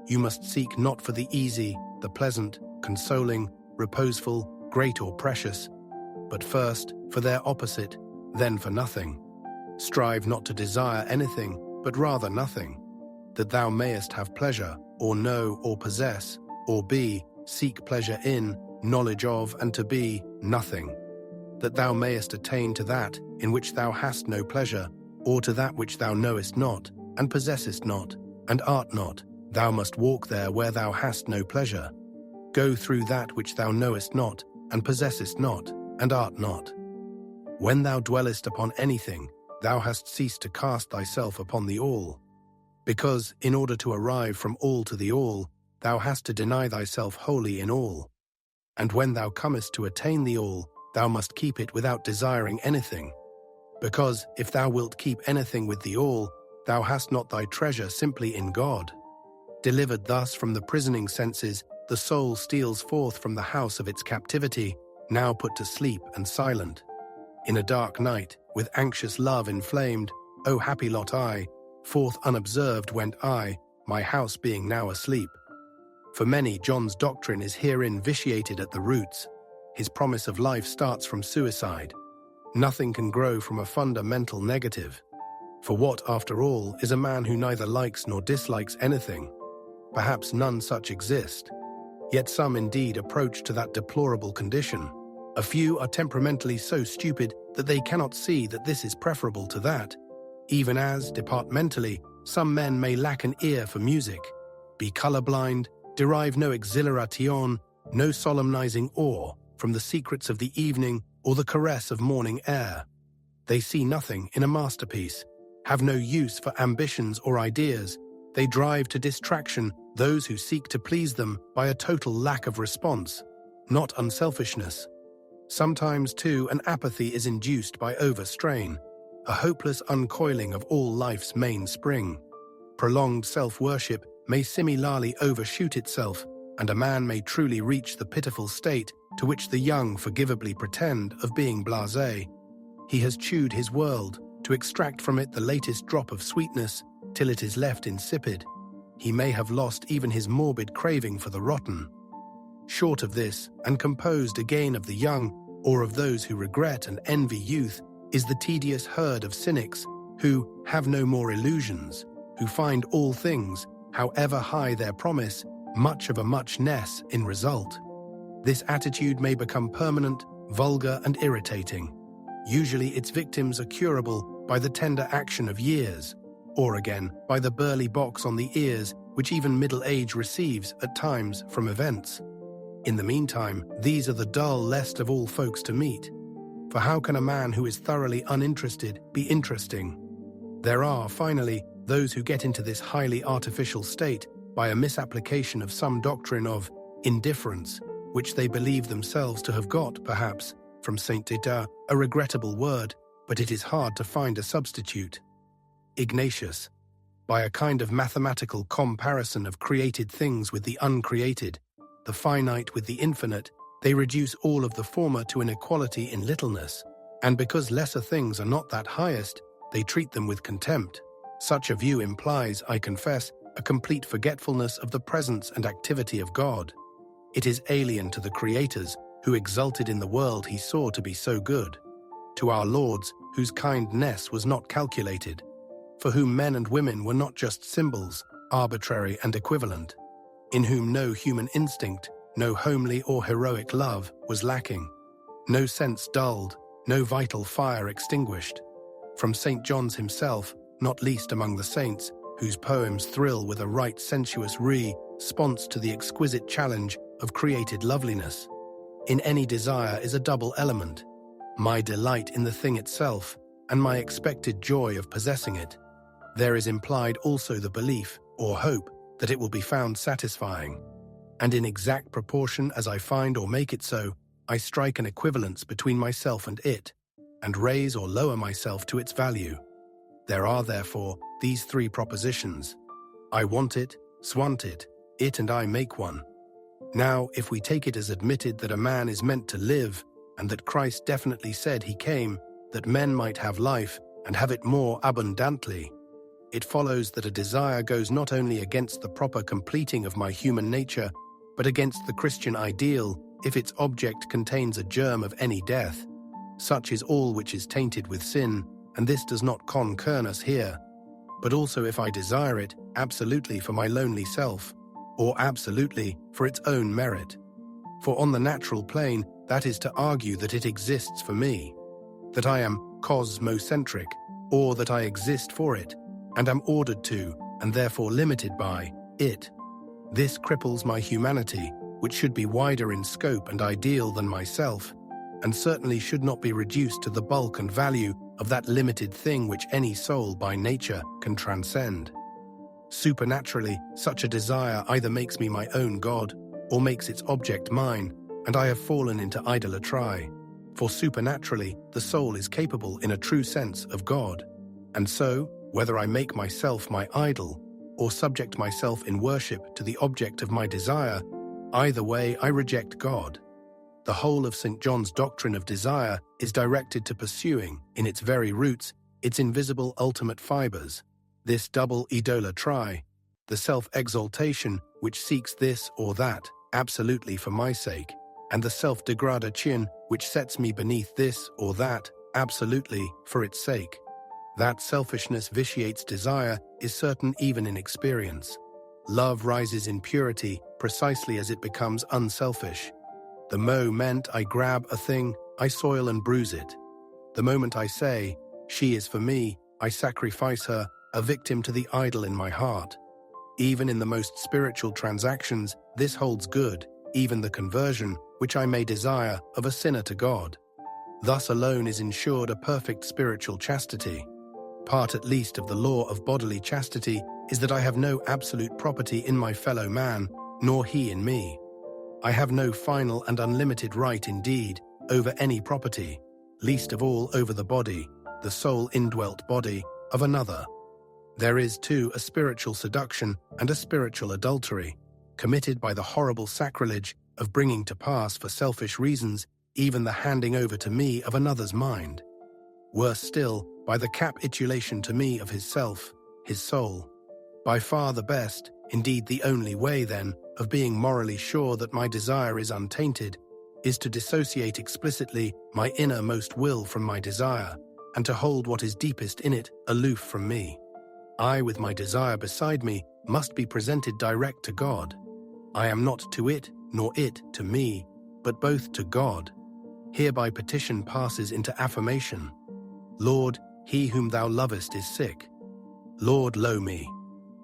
[SPEAKER 1] You must seek not for the easy, the pleasant, consoling, reposeful, great or precious, but first for their opposite, then for nothing. Strive not to desire anything, but rather nothing, that thou mayest have pleasure, or know, or possess, or be, seek pleasure in, knowledge of, and to be, nothing, that thou mayest attain to that in which thou hast no pleasure, or to that which thou knowest not, and possessest not, and art not, thou must walk there where thou hast no pleasure. Go through that which thou knowest not, and possessest not, and art not. When thou dwellest upon anything, thou hast ceased to cast thyself upon the all. Because, in order to arrive from all to the all, thou hast to deny thyself wholly in all. And when thou comest to attain the all, thou must keep it without desiring anything. Because, if thou wilt keep anything with the all, thou hast not thy treasure simply in God. Delivered thus from the prisoning senses, the soul steals forth from the house of its captivity, now put to sleep and silent. In a dark night, with anxious love inflamed, O happy lot I, forth unobserved went I, my house being now asleep. For many, John's doctrine is herein vitiated at the roots. His promise of life starts from suicide. Nothing can grow from a fundamental negative. For what, after all, is a man who neither likes nor dislikes anything? Perhaps none such exist. Yet some indeed approach to that deplorable condition. A few are temperamentally so stupid that they cannot see that this is preferable to that, even as, departmentally, some men may lack an ear for music, be colorblind, derive no exhilaration, no solemnizing awe from the secrets of the evening or the caress of morning air. They see nothing in a masterpiece, have no use for ambitions or ideas. They drive to distraction those who seek to please them by a total lack of response, not unselfishness. Sometimes, too, an apathy is induced by overstrain, a hopeless uncoiling of all life's mainspring. Prolonged self-worship may similarly overshoot itself, and a man may truly reach the pitiful state to which the young forgivably pretend of being blasé. He has chewed his world to extract from it the latest drop of sweetness till it is left insipid. He may have lost even his morbid craving for the rotten. Short of this, and composed again of the young, or of those who regret and envy youth, is the tedious herd of cynics who have no more illusions, who find all things, however high their promise, much of a muchness in result. This attitude may become permanent, vulgar, and irritating. Usually its victims are curable by the tender action of years, or again by the burly box on the ears which even middle age receives at times from events. In the meantime, these are the dull lest of all folks to meet. For how can a man who is thoroughly uninterested be interesting? There are, finally, those who get into this highly artificial state by a misapplication of some doctrine of indifference, which they believe themselves to have got, perhaps, from Saint Didas, a regrettable word, but it is hard to find a substitute. Ignatius, by a kind of mathematical comparison of created things with the uncreated, the finite with the infinite, they reduce all of the former to an equality in littleness, and because lesser things are not that highest, they treat them with contempt. Such a view implies, I confess, a complete forgetfulness of the presence and activity of God. It is alien to the creators, who exulted in the world he saw to be so good, to our lords, whose kindness was not calculated, for whom men and women were not just symbols, arbitrary and equivalent, in whom no human instinct, no homely or heroic love was lacking, no sense dulled, no vital fire extinguished. From St. John's himself, not least among the saints, whose poems thrill with a right sensuous response to the exquisite challenge of created loveliness. In any desire is a double element, my delight in the thing itself and my expected joy of possessing it. There is implied also the belief, or hope, that it will be found satisfying. And in exact proportion as I find or make it so, I strike an equivalence between myself and it, and raise or lower myself to its value. There are, therefore, these three propositions. I want it, swant it and I make one. Now, if we take it as admitted that a man is meant to live, and that Christ definitely said he came, that men might have life, and have it more abundantly, it follows that a desire goes not only against the proper completing of my human nature, but against the Christian ideal, if its object contains a germ of any death. Such is all which is tainted with sin, and this does not concern us here, but also if I desire it absolutely for my lonely self, or absolutely for its own merit. For on the natural plane, that is to argue that it exists for me, that I am cosmocentric, or that I exist for it, and am ordered to, and therefore limited by, it. This cripples my humanity, which should be wider in scope and ideal than myself, and certainly should not be reduced to the bulk and value of that limited thing which any soul by nature can transcend. Supernaturally, such a desire either makes me my own God, or makes its object mine, and I have fallen into idolatry. For supernaturally, the soul is capable in a true sense of God. And so, whether I make myself my idol, or subject myself in worship to the object of my desire, either way I reject God. The whole of St. John's doctrine of desire is directed to pursuing, in its very roots, its invisible ultimate fibers, this double idolatry, the self-exaltation which seeks this or that, absolutely for my sake, and the self-degradation which sets me beneath this or that, absolutely for its sake. That selfishness vitiates desire is certain even in experience. Love rises in purity precisely as it becomes unselfish. The moment I grab a thing, I soil and bruise it. The moment I say, she is for me, I sacrifice her, a victim to the idol in my heart. Even in the most spiritual transactions, this holds good, even the conversion, which I may desire, of a sinner to God. Thus alone is ensured a perfect spiritual chastity. Part at least of the law of bodily chastity is that I have no absolute property in my fellow man, nor he in me. I have no final and unlimited right indeed over any property, least of all over the body, the sole indwelt body, of another. There is, too, a spiritual seduction and a spiritual adultery, committed by the horrible sacrilege of bringing to pass for selfish reasons even the handing over to me of another's mind. Worse still, by the capitulation to me of his self, his soul. By far the best, indeed the only way, then, of being morally sure that my desire is untainted, is to dissociate explicitly my innermost will from my desire, and to hold what is deepest in it aloof from me. I, with my desire beside me, must be presented direct to God. I am not to it, nor it to me, but both to God. Hereby petition passes into affirmation. Lord, he whom thou lovest is sick. Lord, lo me.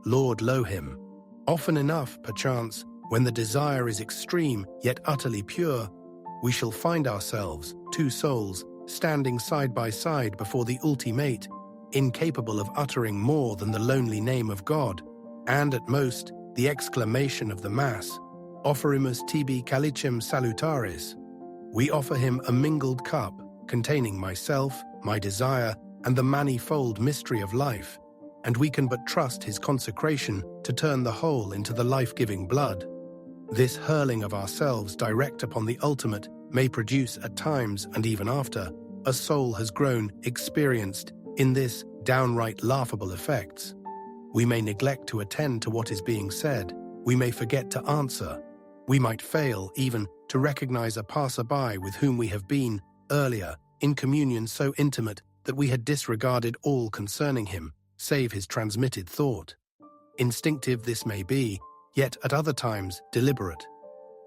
[SPEAKER 1] Lord, lo him. Often enough, perchance, when the desire is extreme yet utterly pure, we shall find ourselves, two souls, standing side by side before the ultimate, incapable of uttering more than the lonely name of God, and at most, the exclamation of the Mass, Offerimus tibi calicem salutaris. We offer him a mingled cup, containing myself, my desire, and the manifold mystery of life, and we can but trust his consecration to turn the whole into the life-giving blood. This hurling of ourselves direct upon the ultimate may produce at times, and even after, a soul has grown experienced in this downright laughable effects. We may neglect to attend to what is being said, we may forget to answer, we might fail even to recognize a passer-by with whom we have been, earlier, in communion so intimate that we had disregarded all concerning him, save his transmitted thought. Instinctive this may be, yet at other times deliberate.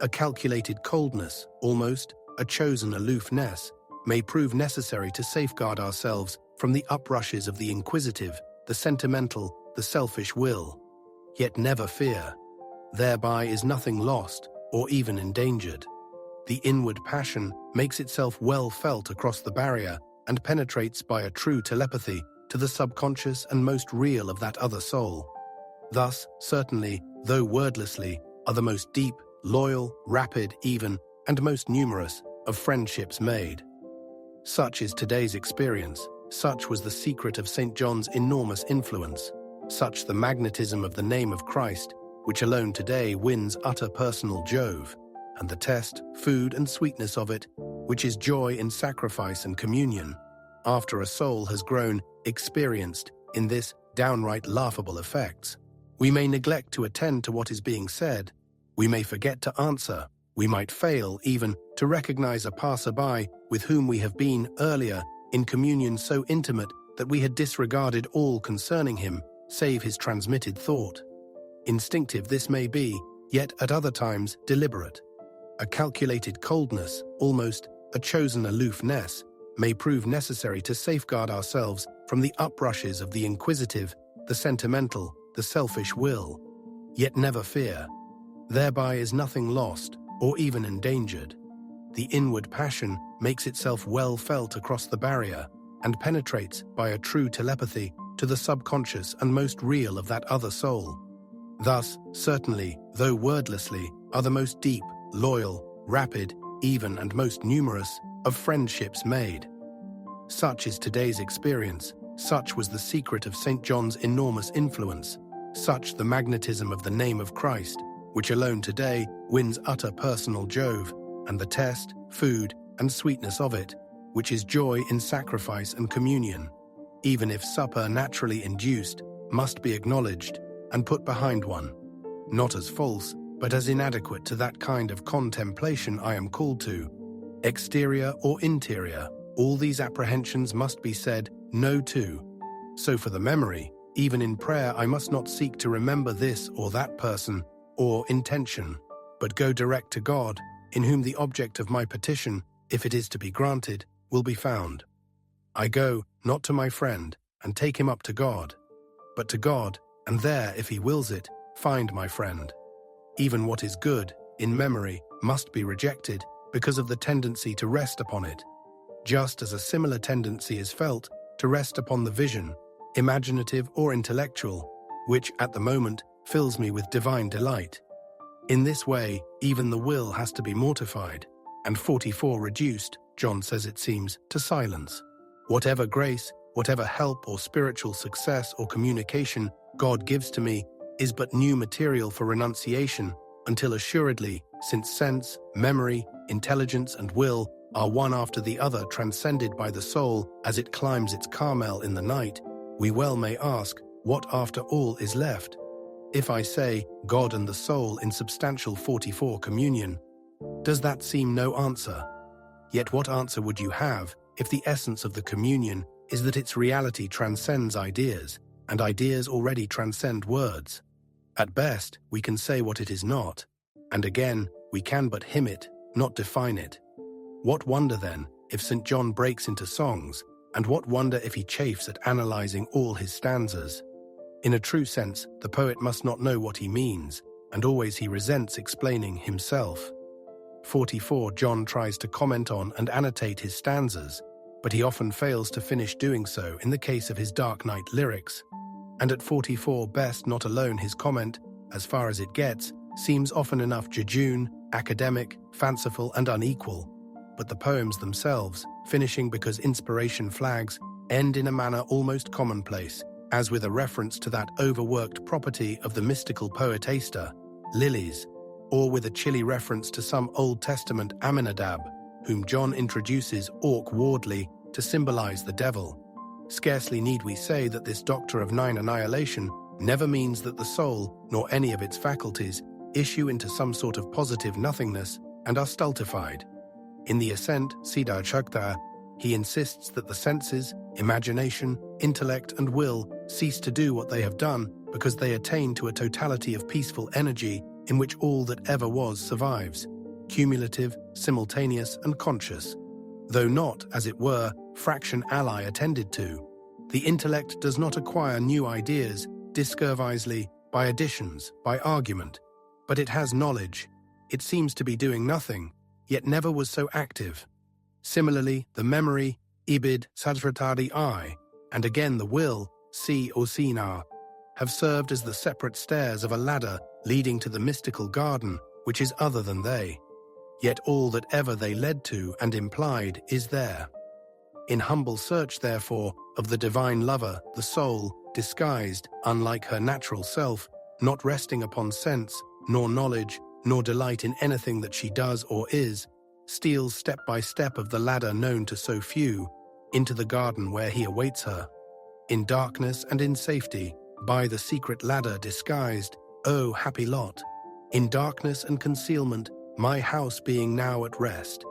[SPEAKER 1] A calculated coldness, almost, a chosen aloofness, may prove necessary to safeguard ourselves from the uprushes of the inquisitive, the sentimental, the selfish will. Yet never fear. Thereby is nothing lost, or even endangered. The inward passion makes itself well felt across the barrier and penetrates by a true telepathy to the subconscious and most real of that other soul. Thus, certainly, though wordlessly, are the most deep, loyal, rapid, even, and most numerous of friendships made. Such is today's experience, such was the secret of St. John's enormous influence, such the magnetism of the name of Christ, which alone today wins utter personal Jove, and the test, food and sweetness of it, which is joy in sacrifice and communion, after a soul has grown experienced in this downright laughable effects. We may neglect to attend to what is being said, we may forget to answer, we might fail even to recognize a passer-by with whom we have been, earlier, in communion so intimate that we had disregarded all concerning him, save his transmitted thought. Instinctive this may be, yet at other times deliberate. A calculated coldness, almost, a chosen aloofness, may prove necessary to safeguard ourselves from the uprushes of the inquisitive, the sentimental, the selfish will. Yet never fear. Thereby is nothing lost, or even endangered. The inward passion makes itself well felt across the barrier, and penetrates by a true telepathy to the subconscious and most real of that other soul. Thus, certainly, though wordlessly, are the most deep, loyal, rapid, even and most numerous of friendships made. Such is today's experience, such was the secret of St. John's enormous influence, such the magnetism of the name of Christ, which alone today wins utter personal Jove, and the test, food, and sweetness of it, which is joy in sacrifice and communion, even if supper naturally induced, must be acknowledged and put behind one, not as false, but as inadequate to that kind of contemplation I am called to. Exterior or interior, all these apprehensions must be said no to. So for the memory, even in prayer I must not seek to remember this or that person, or intention, but go direct to God, in whom the object of my petition, if it is to be granted, will be found. I go, not to my friend, and take him up to God, but to God, and there, if he wills it, find my friend. Even what is good, in memory, must be rejected, because of the tendency to rest upon it, just as a similar tendency is felt to rest upon the vision, imaginative or intellectual, which, at the moment, fills me with divine delight. In this way, even the will has to be mortified, and 44 reduced, John says it seems, to silence. Whatever grace, whatever help or spiritual success or communication God gives to me is but new material for renunciation, until assuredly, since sense, memory, intelligence and will are one after the other transcended by the soul as it climbs its Carmel in the night, we well may ask, what after all is left? If I say, God and the soul in substantial 44 communion, does that seem no answer? Yet what answer would you have if the essence of the communion is that its reality transcends ideas, and ideas already transcend words? At best, we can say what it is not, and again, we can but hymn it, not define it. What wonder then, if St. John breaks into songs, and what wonder if he chafes at analyzing all his stanzas? In a true sense, the poet must not know what he means, and always he resents explaining himself. 44 John tries to comment on and annotate his stanzas, but he often fails to finish doing so in the case of his Dark Night lyrics. And at 44 best not alone his comment, as far as it gets, seems often enough jejune, academic, fanciful and unequal, but the poems themselves, finishing because inspiration flags, end in a manner almost commonplace, as with a reference to that overworked property of the mystical poetaster, lilies, or with a chilly reference to some Old Testament Aminadab, whom John introduces awkwardly to symbolize the devil. Scarcely need we say that this doctor of nine annihilation never means that the soul, nor any of its faculties, issue into some sort of positive nothingness and are stultified. In the Ascent, Siddha Shakta, he insists that the senses, imagination, intellect and will cease to do what they have done because they attain to a totality of peaceful energy in which all that ever was survives, cumulative, simultaneous and conscious, though not, as it were, fraction ally attended to. The intellect does not acquire new ideas discurvisely by additions, by argument, but it has knowledge. It seems to be doing nothing, yet never was so active. Similarly, the memory, ibid, sajratadi I, and again the will, si or sina, have served as the separate stairs of a ladder leading to the mystical garden, which is other than they. Yet all that ever they led to and implied is there. In humble search, therefore, of the divine lover, the soul, disguised, unlike her natural self, not resting upon sense, nor knowledge, nor delight in anything that she does or is, steals step by step of the ladder known to so few, into the garden where he awaits her. In darkness and in safety, by the secret ladder disguised, oh happy lot! In darkness and concealment, my house being now at rest.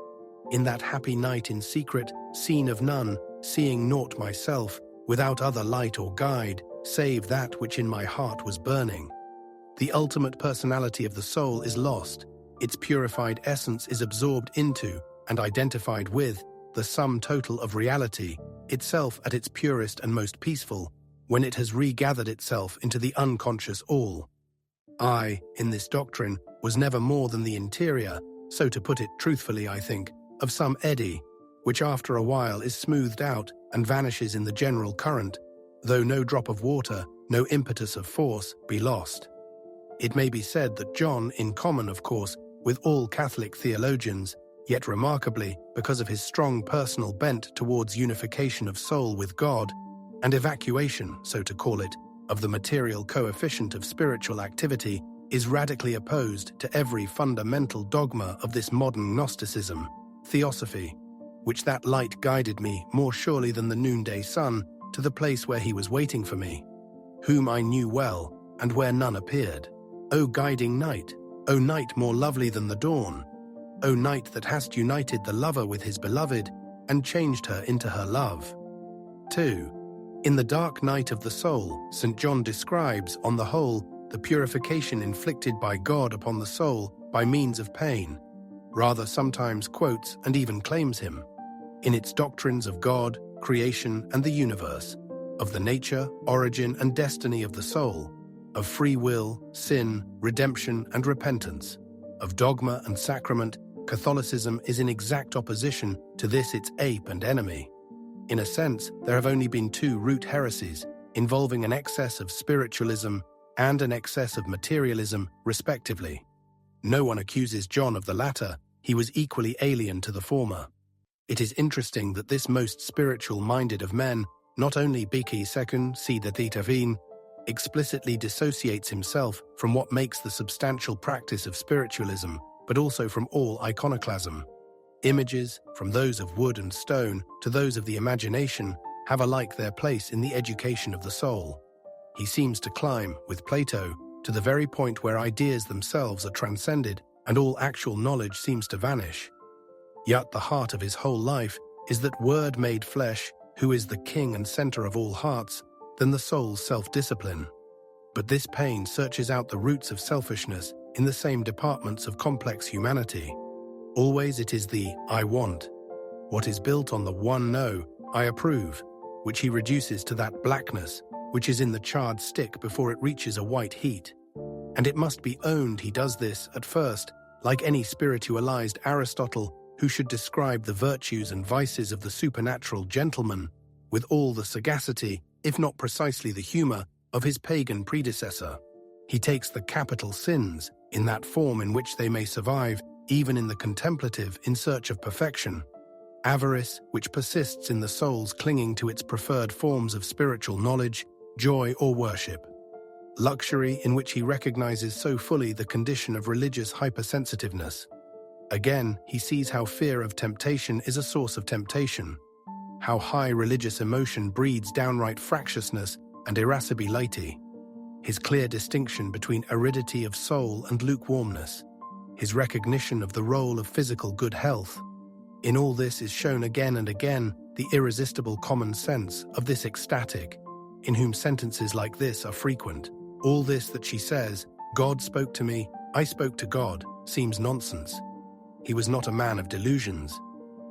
[SPEAKER 1] In that happy night in secret, seen of none, seeing naught myself, without other light or guide, save that which in my heart was burning. The ultimate personality of the soul is lost, its purified essence is absorbed into and identified with the sum total of reality, itself at its purest and most peaceful, when it has regathered itself into the unconscious all. I, in this doctrine, was never more than the interior, so to put it truthfully I think, of some eddy, which after a while is smoothed out and vanishes in the general current, though no drop of water, no impetus of force, be lost. It may be said that John, in common of course with all Catholic theologians, yet remarkably because of his strong personal bent towards unification of soul with God, and evacuation, so to call it, of the material coefficient of spiritual activity, is radically opposed to every fundamental dogma of this modern Gnosticism, theosophy, which that light guided me more surely than the noonday sun to the place where he was waiting for me, whom I knew well, and where none appeared. O guiding night, O night more lovely than the dawn, O night that hast united the lover with his beloved, and changed her into her love. 2. In the dark night of the soul, St. John describes, on the whole, the purification inflicted by God upon the soul by means of pain, rather sometimes quotes and even claims him, in its doctrines of God, creation and the universe, of the nature, origin and destiny of the soul, of free will, sin, redemption and repentance, of dogma and sacrament. Catholicism is in exact opposition to this its ape and enemy. In a sense, there have only been two root heresies, involving an excess of spiritualism and an excess of materialism, respectively. No one accuses John of the latter, he was equally alien to the former. It is interesting that this most spiritual-minded of men, not only Biki Sekun si the Thitavin, explicitly dissociates himself from what makes the substantial practice of spiritualism, but also from all iconoclasm. Images, from those of wood and stone to those of the imagination, have alike their place in the education of the soul. He seems to climb, with Plato, to the very point where ideas themselves are transcended and all actual knowledge seems to vanish. Yet the heart of his whole life is that Word made flesh, who is the king and center of all hearts, than the soul's self-discipline. But this pain searches out the roots of selfishness in the same departments of complex humanity. Always it is the I want, what is built on the one no, I approve, which he reduces to that blackness which is in the charred stick before it reaches a white heat. And it must be owned he does this, at first, like any spiritualized Aristotle who should describe the virtues and vices of the supernatural gentleman, with all the sagacity, if not precisely the humor, of his pagan predecessor. He takes the capital sins, in that form in which they may survive, even in the contemplative in search of perfection. Avarice, which persists in the soul's clinging to its preferred forms of spiritual knowledge, joy or worship. Luxury, in which he recognizes so fully the condition of religious hypersensitiveness. Again, he sees how fear of temptation is a source of temptation, how high religious emotion breeds downright fractiousness and irascibility, his clear distinction between aridity of soul and lukewarmness, his recognition of the role of physical good health. In all this is shown again and again the irresistible common sense of this ecstatic, in whom sentences like this are frequent. All this that she says, God spoke to me, I spoke to God, seems nonsense. He was not a man of delusions.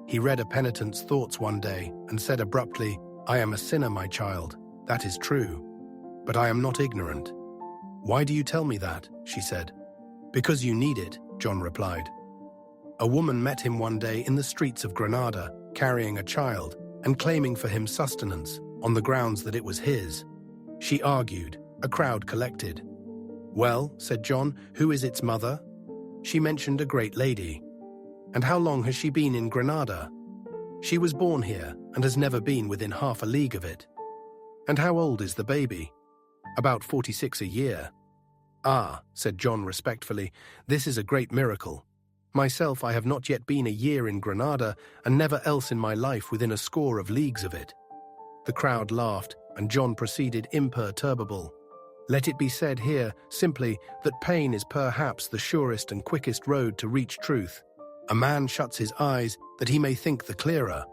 [SPEAKER 1] He read a penitent's thoughts one day and said abruptly, I am a sinner, my child, that is true. But I am not ignorant. Why do you tell me that? She said. Because you need it, John replied. A woman met him one day in the streets of Granada, carrying a child and claiming for him sustenance, on the grounds that it was his. She argued. A crowd collected. Well, said John, who is its mother? She mentioned a great lady. And how long has she been in Granada? She was born here and has never been within half a league of it. And how old is the baby? About 46 a year. Ah, said John respectfully, this is a great miracle. Myself, I have not yet been a year in Granada, and never else in my life within a score of leagues of it. The crowd laughed, and John proceeded imperturbable. Let it be said here, simply, that pain is perhaps the surest and quickest road to reach truth. A man shuts his eyes that he may think the clearer.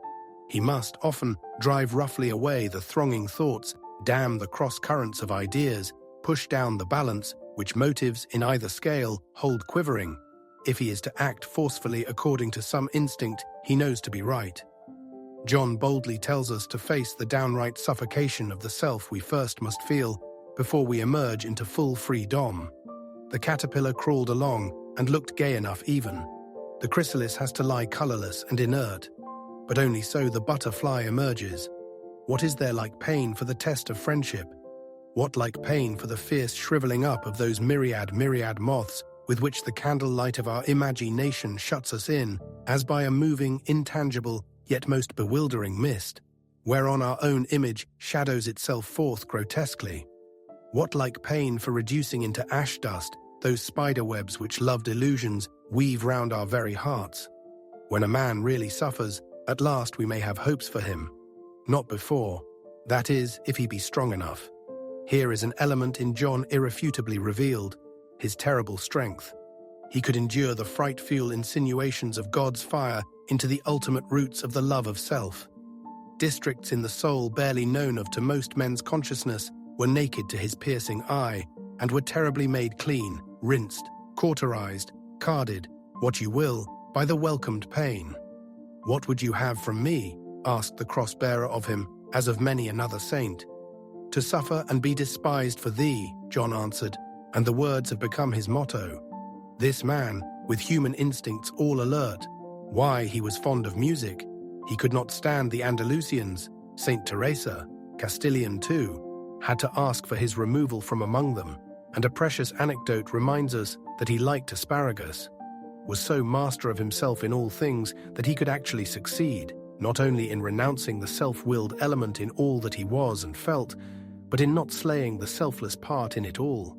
[SPEAKER 1] He must, often, drive roughly away the thronging thoughts, dam the cross-currents of ideas, push down the balance which motives in either scale hold quivering, if he is to act forcefully according to some instinct he knows to be right. John boldly tells us to face the downright suffocation of the self we first must feel before we emerge into full freedom. The caterpillar crawled along and looked gay enough even. The chrysalis has to lie colorless and inert, but only so the butterfly emerges. What is there like pain for the test of friendship? What like pain for the fierce shriveling up of those myriad moths with which the candlelight of our imagination shuts us in, as by a moving, intangible, yet most bewildering mist, whereon our own image shadows itself forth grotesquely? What like pain for reducing into ash dust those spider webs which loved illusions weave round our very hearts? When a man really suffers, at last we may have hopes for him. Not before, that is, if he be strong enough. Here is an element in John irrefutably revealed, his terrible strength. He could endure the fright-fuel insinuations of God's fire into the ultimate roots of the love of self. Districts in the soul barely known of to most men's consciousness were naked to his piercing eye, and were terribly made clean, rinsed, cauterized, carded, what you will, by the welcomed pain. "What would you have from me?" asked the cross-bearer of him, as of many another saint. "To suffer and be despised for thee," John answered, and the words have become his motto. This man, with human instincts all alert, why, he was fond of music. He could not stand the Andalusians. Saint Teresa, Castilian too, had to ask for his removal from among them, and a precious anecdote reminds us that he liked asparagus, was so master of himself in all things that he could actually succeed, not only in renouncing the self-willed element in all that he was and felt, but in not slaying the selfless part in it all.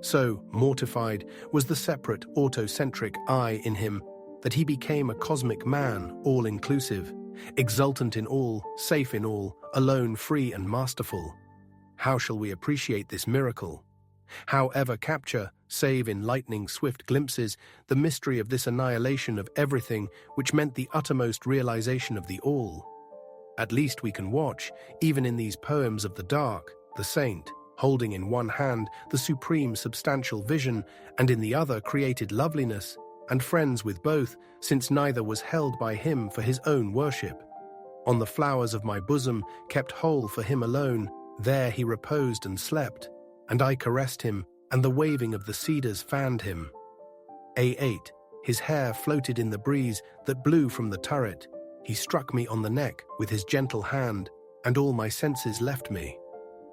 [SPEAKER 1] So mortified was the separate, autocentric I in him that he became a cosmic man, all-inclusive, exultant in all, safe in all, alone, free and masterful. How shall we appreciate this miracle? How ever capture, save in lightning swift glimpses, the mystery of this annihilation of everything which meant the uttermost realization of the all? At least we can watch, even in these poems of the dark, the saint, holding in one hand the supreme substantial vision, and in the other created loveliness, and friends with both, since neither was held by him for his own worship. On the flowers of my bosom, kept whole for him alone, there he reposed and slept, and I caressed him, and the waving of the cedars fanned him. A8. His hair floated in the breeze that blew from the turret. He struck me on the neck with his gentle hand, and all my senses left me.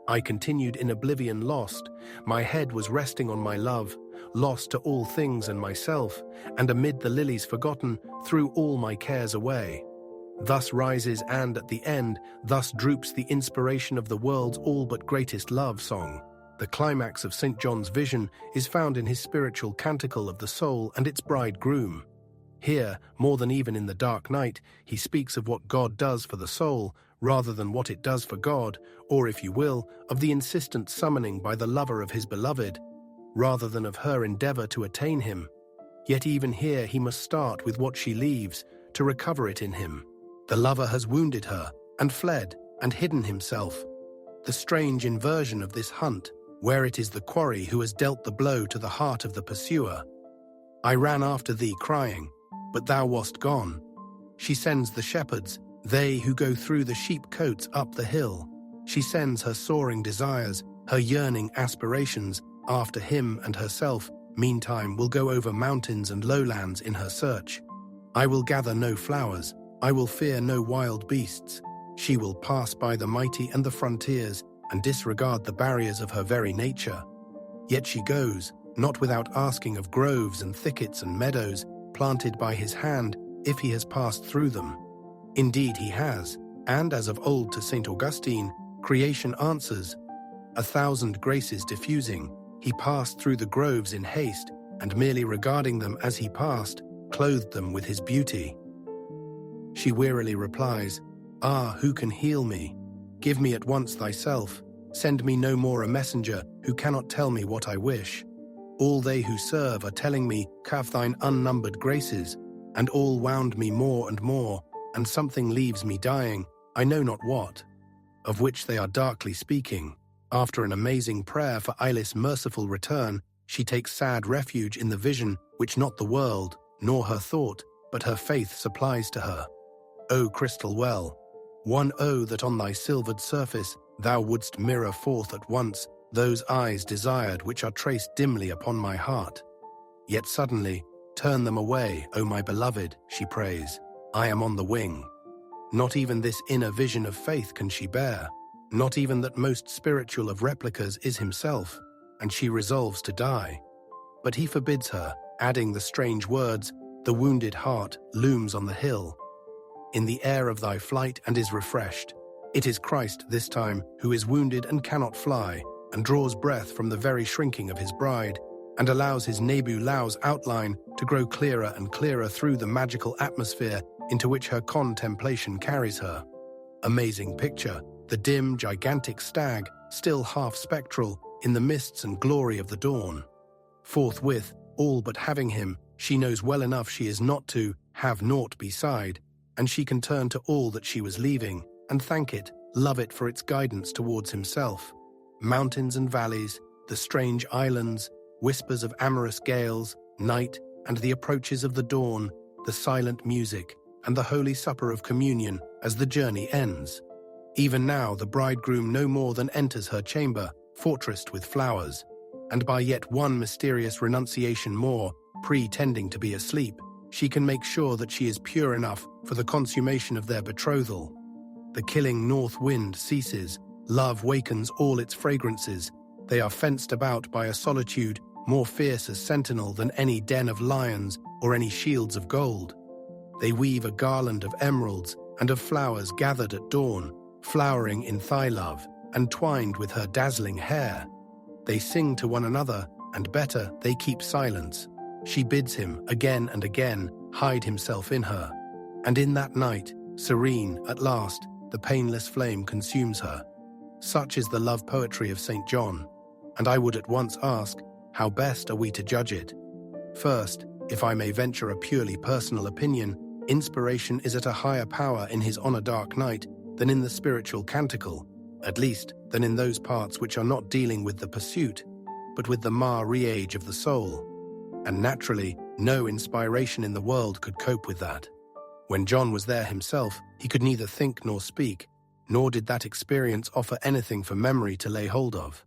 [SPEAKER 1] I continued in oblivion lost. My head was resting on my love, lost to all things and myself, and amid the lilies forgotten, threw all my cares away. Thus rises and at the end, thus droops the inspiration of the world's all but greatest love song. The climax of St. John's vision is found in his spiritual canticle of the soul and its bridegroom. Here, more than even in the dark night, he speaks of what God does for the soul, rather than what it does for God, or, if you will, of the insistent summoning by the lover of his beloved, rather than of her endeavor to attain him. Yet even here he must start with what she leaves, to recover it in him. The lover has wounded her, and fled, and hidden himself. The strange inversion of this hunt, where it is the quarry who has dealt the blow to the heart of the pursuer. I ran after thee crying, but thou wast gone. She sends the shepherds, they who go through the sheep-cotes up the hill. She sends her soaring desires, her yearning aspirations, after him and herself, meantime will go over mountains and lowlands in her search. I will gather no flowers, I will fear no wild beasts. She will pass by the mighty and the frontiers, and disregard the barriers of her very nature. Yet she goes, not without asking of groves and thickets and meadows, planted by his hand, if he has passed through them. Indeed he has, and as of old to St. Augustine, creation answers. 1,000 graces diffusing, he passed through the groves in haste, and merely regarding them as he passed, clothed them with his beauty. She wearily replies, "Ah, who can heal me? Give me at once thyself. Send me no more a messenger who cannot tell me what I wish. All they who serve are telling me, have thine unnumbered graces, and all wound me more and more, and something leaves me dying, I know not what, of which they are darkly speaking." After an amazing prayer for Eilis' merciful return, she takes sad refuge in the vision which not the world, nor her thought, but her faith supplies to her. O crystal well, One, oh, that on thy silvered surface thou wouldst mirror forth at once those eyes desired which are traced dimly upon my heart. Yet suddenly turn them away, O my beloved, she prays. I am on the wing. Not even this inner vision of faith can she bear, not even that most spiritual of replicas is himself, and she resolves to die. But he forbids her, adding the strange words, the wounded heart looms on the hill. In the air of thy flight and is refreshed. It is Christ this time who is wounded and cannot fly, and draws breath from the very shrinking of his bride, and allows his Nebu-Lau's outline to grow clearer and clearer through the magical atmosphere into which her contemplation carries her. Amazing picture, the dim, gigantic stag, still half-spectral, in the mists and glory of the dawn. Forthwith, all but having him, she knows well enough she is not to have naught beside, and she can turn to all that she was leaving, and thank it, love it for its guidance towards himself. Mountains and valleys, the strange islands, whispers of amorous gales, night, and the approaches of the dawn, the silent music, and the holy supper of communion as the journey ends. Even now the bridegroom no more than enters her chamber, fortressed with flowers, and by yet one mysterious renunciation more, pretending to be asleep, she can make sure that she is pure enough for the consummation of their betrothal. The killing north wind ceases, love wakens all its fragrances, they are fenced about by a solitude more fierce as sentinel than any den of lions or any shields of gold. They weave a garland of emeralds and of flowers gathered at dawn, flowering in thigh love and twined with her dazzling hair. They sing to one another, and better, they keep silence. She bids him, again and again, hide himself in her. And in that night, serene, at last, the painless flame consumes her. Such is the love poetry of St. John. And I would at once ask, how best are we to judge it? First, if I may venture a purely personal opinion, inspiration is at a higher power in his On a Dark Night than in the spiritual canticle, at least than in those parts which are not dealing with the pursuit, but with the mar-re-age of the soul. And naturally, no inspiration in the world could cope with that. When John was there himself, he could neither think nor speak, nor did that experience offer anything for memory to lay hold of.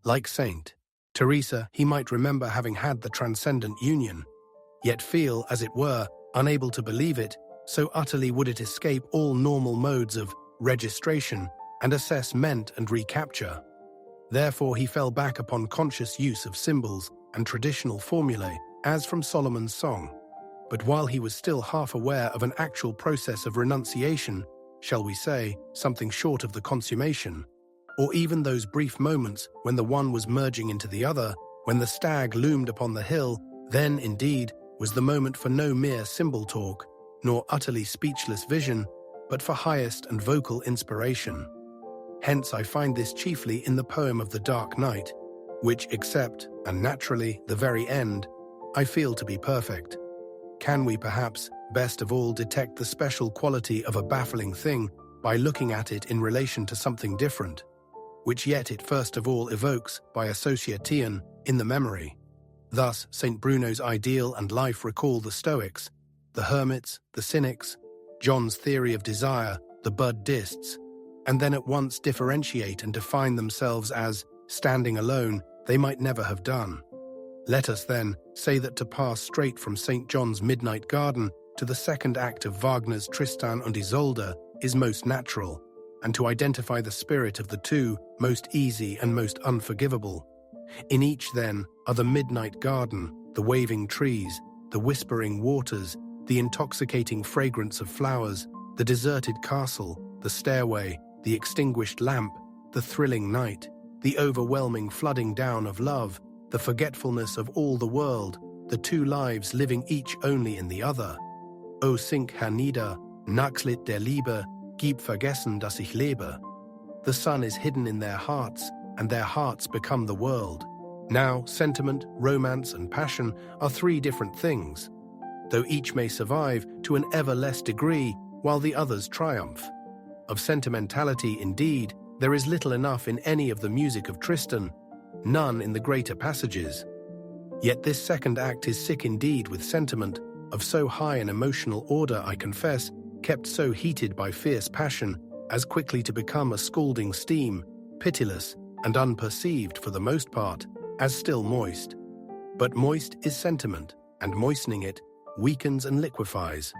[SPEAKER 1] Like Saint Teresa, he might remember having had the transcendent union, yet feel, as it were, unable to believe it, so utterly would it escape all normal modes of registration and assessment and recapture. Therefore he fell back upon conscious use of symbols and traditional formulae, as from Solomon's song. But while he was still half aware of an actual process of renunciation, shall we say, something short of the consummation, or even those brief moments when the one was merging into the other, when the stag loomed upon the hill, then, indeed, was the moment for no mere symbol talk, nor utterly speechless vision, but for highest and vocal inspiration. Hence I find this chiefly in the poem of the Dark Night, which, except, and naturally, the very end, I feel to be perfect. Can we perhaps, best of all, detect the special quality of a baffling thing by looking at it in relation to something different, which yet it first of all evokes, by association, in the memory? Thus, St. Bruno's ideal and life recall the Stoics, the Hermits, the Cynics, John's theory of desire, the Buddhists, and then at once differentiate and define themselves as, standing alone, they might never have done. Let us, then, say that to pass straight from St. John's Midnight Garden to the second act of Wagner's Tristan und Isolde is most natural, and to identify the spirit of the two most easy and most unforgivable. In each, then, are the midnight garden, the waving trees, the whispering waters, the intoxicating fragrance of flowers, the deserted castle, the stairway, the extinguished lamp, the thrilling night, the overwhelming flooding down of love, the forgetfulness of all the world, the two lives living each only in the other. O sink hernieder, Nachlit der Liebe, gib vergessen, dass ich lebe. The sun is hidden in their hearts, and their hearts become the world. Now, sentiment, romance, and passion are three different things, though each may survive to an ever less degree while the others triumph. Of sentimentality, indeed, there is little enough in any of the music of Tristan, none in the greater passages. Yet this second act is sick indeed with sentiment, of so high an emotional order, I confess, kept so heated by fierce passion, as quickly to become a scalding steam, pitiless and unperceived for the most part, as still moist. But moist is sentiment, and moistening it weakens and liquefies.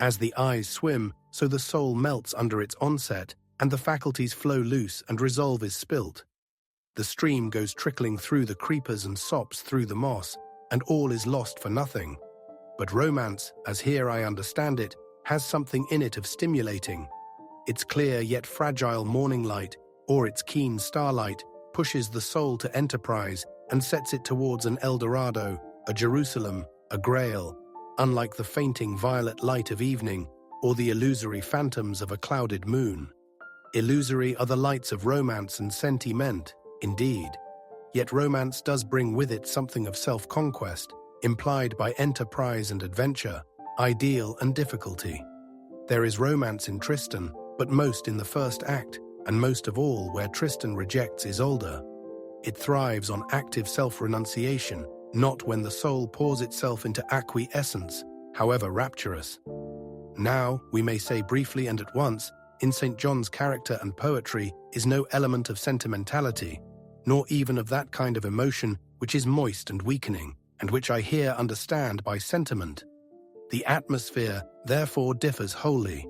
[SPEAKER 1] As the eyes swim, so the soul melts under its onset, and the faculties flow loose and resolve is spilt. The stream goes trickling through the creepers and sops through the moss, and all is lost for nothing. But romance, as here I understand it, has something in it of stimulating. Its clear yet fragile morning light, or its keen starlight, pushes the soul to enterprise and sets it towards an El Dorado, a Jerusalem, a Grail, unlike the fainting violet light of evening or the illusory phantoms of a clouded moon. Illusory are the lights of romance and sentiment, indeed. Yet romance does bring with it something of self-conquest, implied by enterprise and adventure, ideal and difficulty. There is romance in Tristan, but most in the first act, and most of all where Tristan rejects Isolde. It thrives on active self-renunciation, not when the soul pours itself into acquiescence, however rapturous. Now, we may say briefly and at once, in St. John's character and poetry is no element of sentimentality, nor even of that kind of emotion which is moist and weakening, and which I here understand by sentiment. The atmosphere, therefore, differs wholly.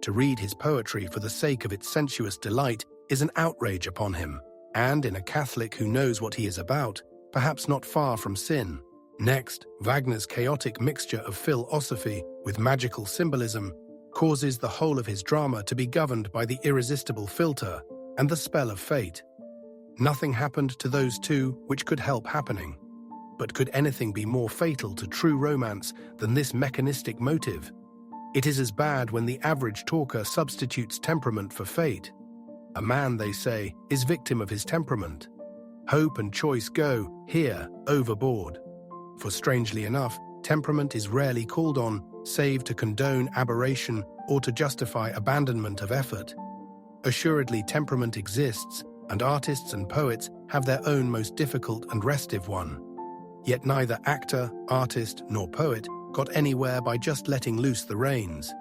[SPEAKER 1] To read his poetry for the sake of its sensuous delight is an outrage upon him, and in a Catholic who knows what he is about, perhaps not far from sin. Next, Wagner's chaotic mixture of philosophy with magical symbolism causes the whole of his drama to be governed by the irresistible filter and the spell of fate. Nothing happened to those two which could help happening. But could anything be more fatal to true romance than this mechanistic motive? It is as bad when the average talker substitutes temperament for fate. A man, they say, is victim of his temperament. Hope and choice go, here, overboard. For strangely enough, temperament is rarely called on, save to condone aberration or to justify abandonment of effort. Assuredly, temperament exists, and artists and poets have their own most difficult and restive one. Yet neither actor, artist, nor poet got anywhere by just letting loose the reins.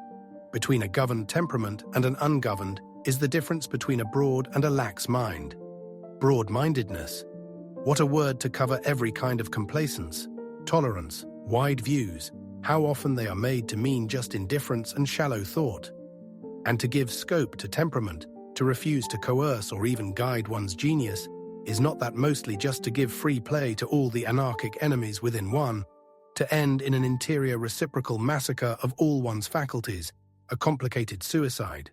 [SPEAKER 1] Between a governed temperament and an ungoverned is the difference between a broad and a lax mind. Broad-mindedness. What a word to cover every kind of complacence, tolerance, wide views, how often they are made to mean just indifference and shallow thought. And to give scope to temperament, to refuse to coerce or even guide one's genius, is not that mostly just to give free play to all the anarchic enemies within one, to end in an interior reciprocal massacre of all one's faculties, a complicated suicide?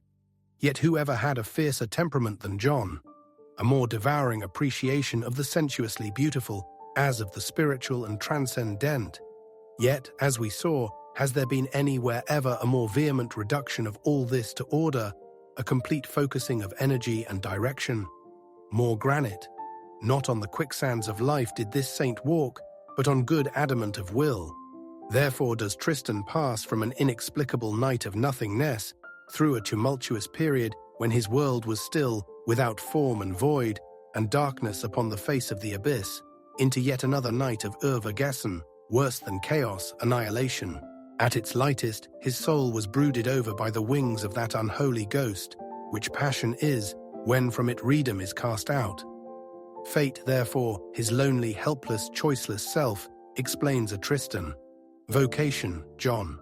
[SPEAKER 1] Yet who ever had a fiercer temperament than John? A more devouring appreciation of the sensuously beautiful, as of the spiritual and transcendent? Yet, as we saw, has there been anywhere ever a more vehement reduction of all this to order, a complete focusing of energy and direction? More granite. Not on the quicksands of life did this saint walk, but on good adamant of will. Therefore does Tristan pass from an inexplicable night of nothingness, through a tumultuous period when his world was still, without form and void, and darkness upon the face of the abyss, into yet another night of Vergessen, worse than chaos, annihilation. At its lightest, his soul was brooded over by the wings of that unholy ghost, which passion is, when from it freedom is cast out. Fate, therefore, his lonely, helpless, choiceless self, explains a Tristan. Vocation, John.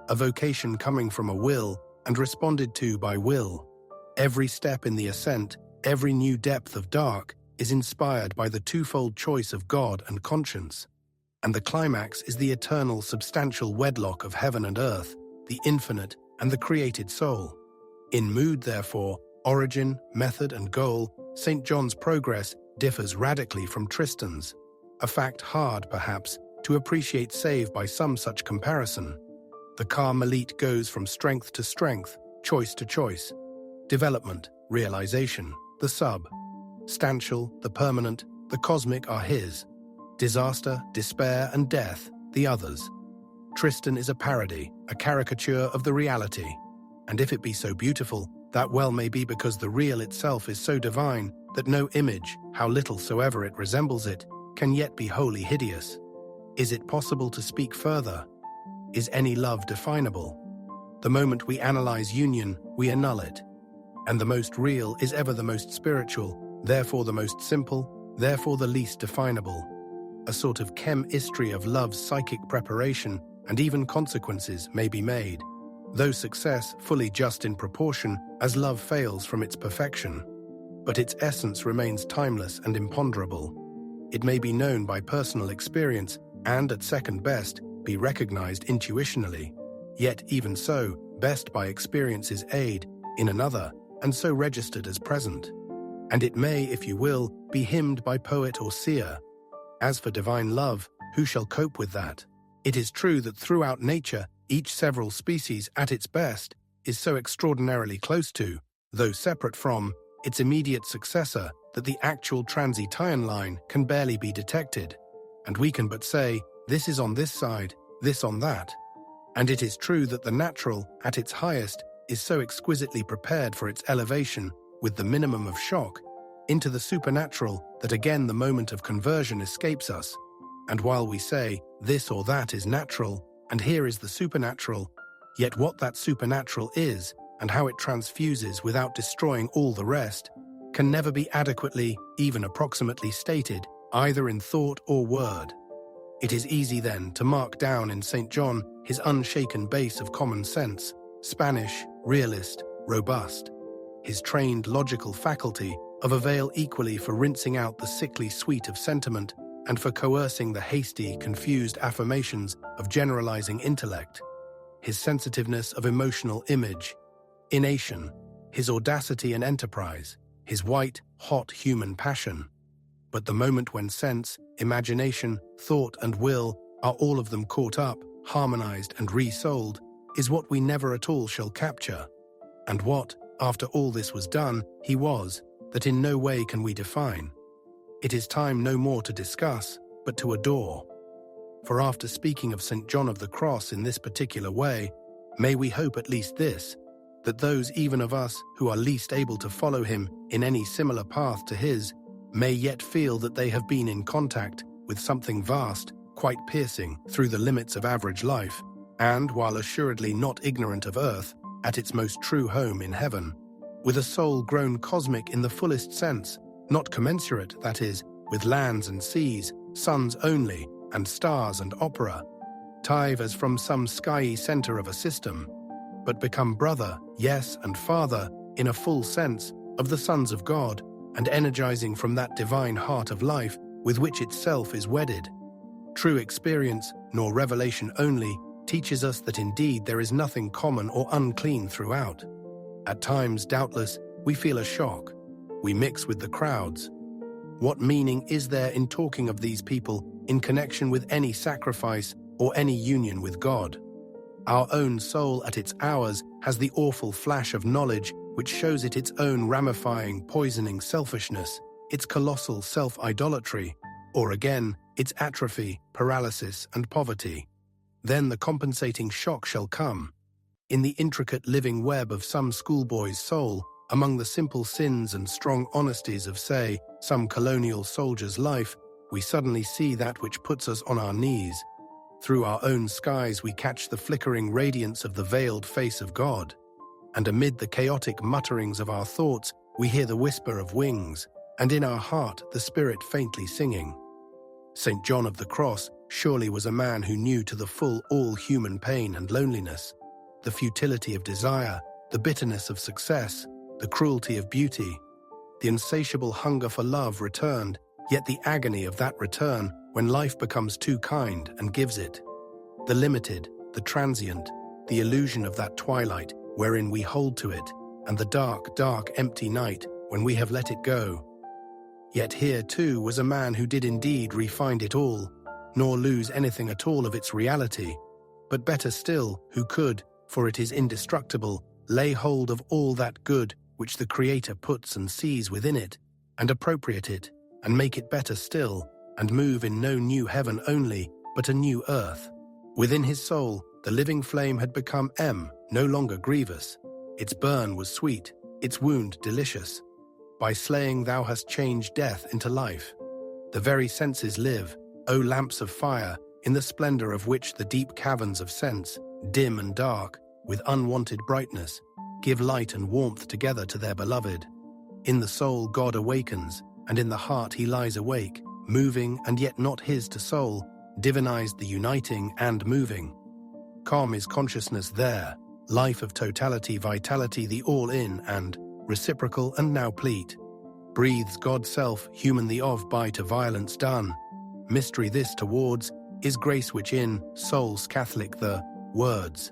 [SPEAKER 1] A vocation coming from a will and responded to by will. Every step in the ascent, every new depth of dark, is inspired by the twofold choice of God and conscience. And the climax is the eternal substantial wedlock of heaven and earth, the infinite and the created soul. In mood, therefore, origin, method, and goal, St. John's progress differs radically from Tristan's, a fact hard, perhaps, to appreciate save by some such comparison. The Carmelite goes from strength to strength, choice to choice. Development, realization, the substantial, the permanent, the cosmic are his. Disaster, despair, and death, the others. Tristan is a parody, a caricature of the reality. And if it be so beautiful, that well may be because the real itself is so divine that no image, how little soever it resembles it, can yet be wholly hideous. Is it possible to speak further? Is any love definable? The moment we analyze union, we annul it. And the most real is ever the most spiritual, therefore the most simple, therefore the least definable. A sort of chem-istry of love's psychic preparation and even consequences may be made, though success fully just in proportion as love fails from its perfection. But its essence remains timeless and imponderable. It may be known by personal experience and, at second best, be recognized intuitionally, yet even so, best by experience's aid in another, and so registered as present. And it may, if you will, be hymned by poet or seer. As for divine love, who shall cope with that? It is true that throughout nature, each several species at its best is so extraordinarily close to, though separate from, its immediate successor that the actual transition line can barely be detected, and we can but say, this is on this side, this on that. And it is true that the natural, at its highest, is so exquisitely prepared for its elevation, with the minimum of shock, into the supernatural that again the moment of conversion escapes us. And while we say, this or that is natural, and here is the supernatural, yet what that supernatural is, and how it transfuses without destroying all the rest, can never be adequately, even approximately stated, either in thought or word. It is easy then to mark down in St. John his unshaken base of common sense, Spanish, realist, robust, his trained logical faculty of avail equally for rinsing out the sickly sweet of sentiment and for coercing the hasty, confused affirmations of generalizing intellect, his sensitiveness of emotional image, ination, his audacity and enterprise, his white, hot human passion. But the moment when sense, imagination, thought and will are all of them caught up, harmonized and resouled, is what we never at all shall capture. And what, after all this was done, he was, that in no way can we define. It is time no more to discuss, but to adore. For after speaking of St. John of the Cross in this particular way, may we hope at least this, that those even of us who are least able to follow him in any similar path to his, may yet feel that they have been in contact with something vast, quite piercing through the limits of average life, and, while assuredly not ignorant of earth, at its most true home in heaven, with a soul grown cosmic in the fullest sense, not commensurate, that is, with lands and seas, suns only, and stars and opera, tive as from some skyey center of a system, but become brother, yes, and father, in a full sense, of the sons of God, and energizing from that divine heart of life with which itself is wedded. True experience, nor revelation only, teaches us that indeed there is nothing common or unclean throughout. At times, doubtless, we feel a shock. We mix with the crowds. What meaning is there in talking of these people in connection with any sacrifice or any union with God? Our own soul at its hours has the awful flash of knowledge which shows it its own ramifying, poisoning selfishness, its colossal self-idolatry, or again, its atrophy, paralysis, and poverty. Then the compensating shock shall come. In the intricate living web of some schoolboy's soul, among the simple sins and strong honesties of, say, some colonial soldier's life, we suddenly see that which puts us on our knees. Through our own skies we catch the flickering radiance of the veiled face of God, and amid the chaotic mutterings of our thoughts we hear the whisper of wings, and in our heart the Spirit faintly singing. St. John of the Cross surely was a man who knew to the full all human pain and loneliness, the futility of desire, the bitterness of success, the cruelty of beauty. The insatiable hunger for love returned, yet the agony of that return when life becomes too kind and gives it. The limited, the transient, the illusion of that twilight wherein we hold to it, and the dark, dark, empty night when we have let it go. Yet here, too, was a man who did indeed re-find it all, nor lose anything at all of its reality, but better still, who could, for it is indestructible, lay hold of all that good which the Creator puts and sees within it, and appropriate it, and make it better still, and move in no new heaven only, but a new earth. Within his soul, the living flame had become no longer grievous. Its burn was sweet, its wound delicious. By slaying thou hast changed death into life. The very senses live, O lamps of fire, in the splendor of which the deep caverns of sense, dim and dark, with unwonted brightness, give light and warmth together to their beloved. In the soul God awakens, and in the heart he lies awake, moving and yet not his to soul, divinized the uniting and moving. Calm is consciousness there, life of totality, vitality, the all-in and reciprocal and now pleat. Breathes God's self, human the of by to violence done. Mystery this towards is grace which in souls Catholic the words.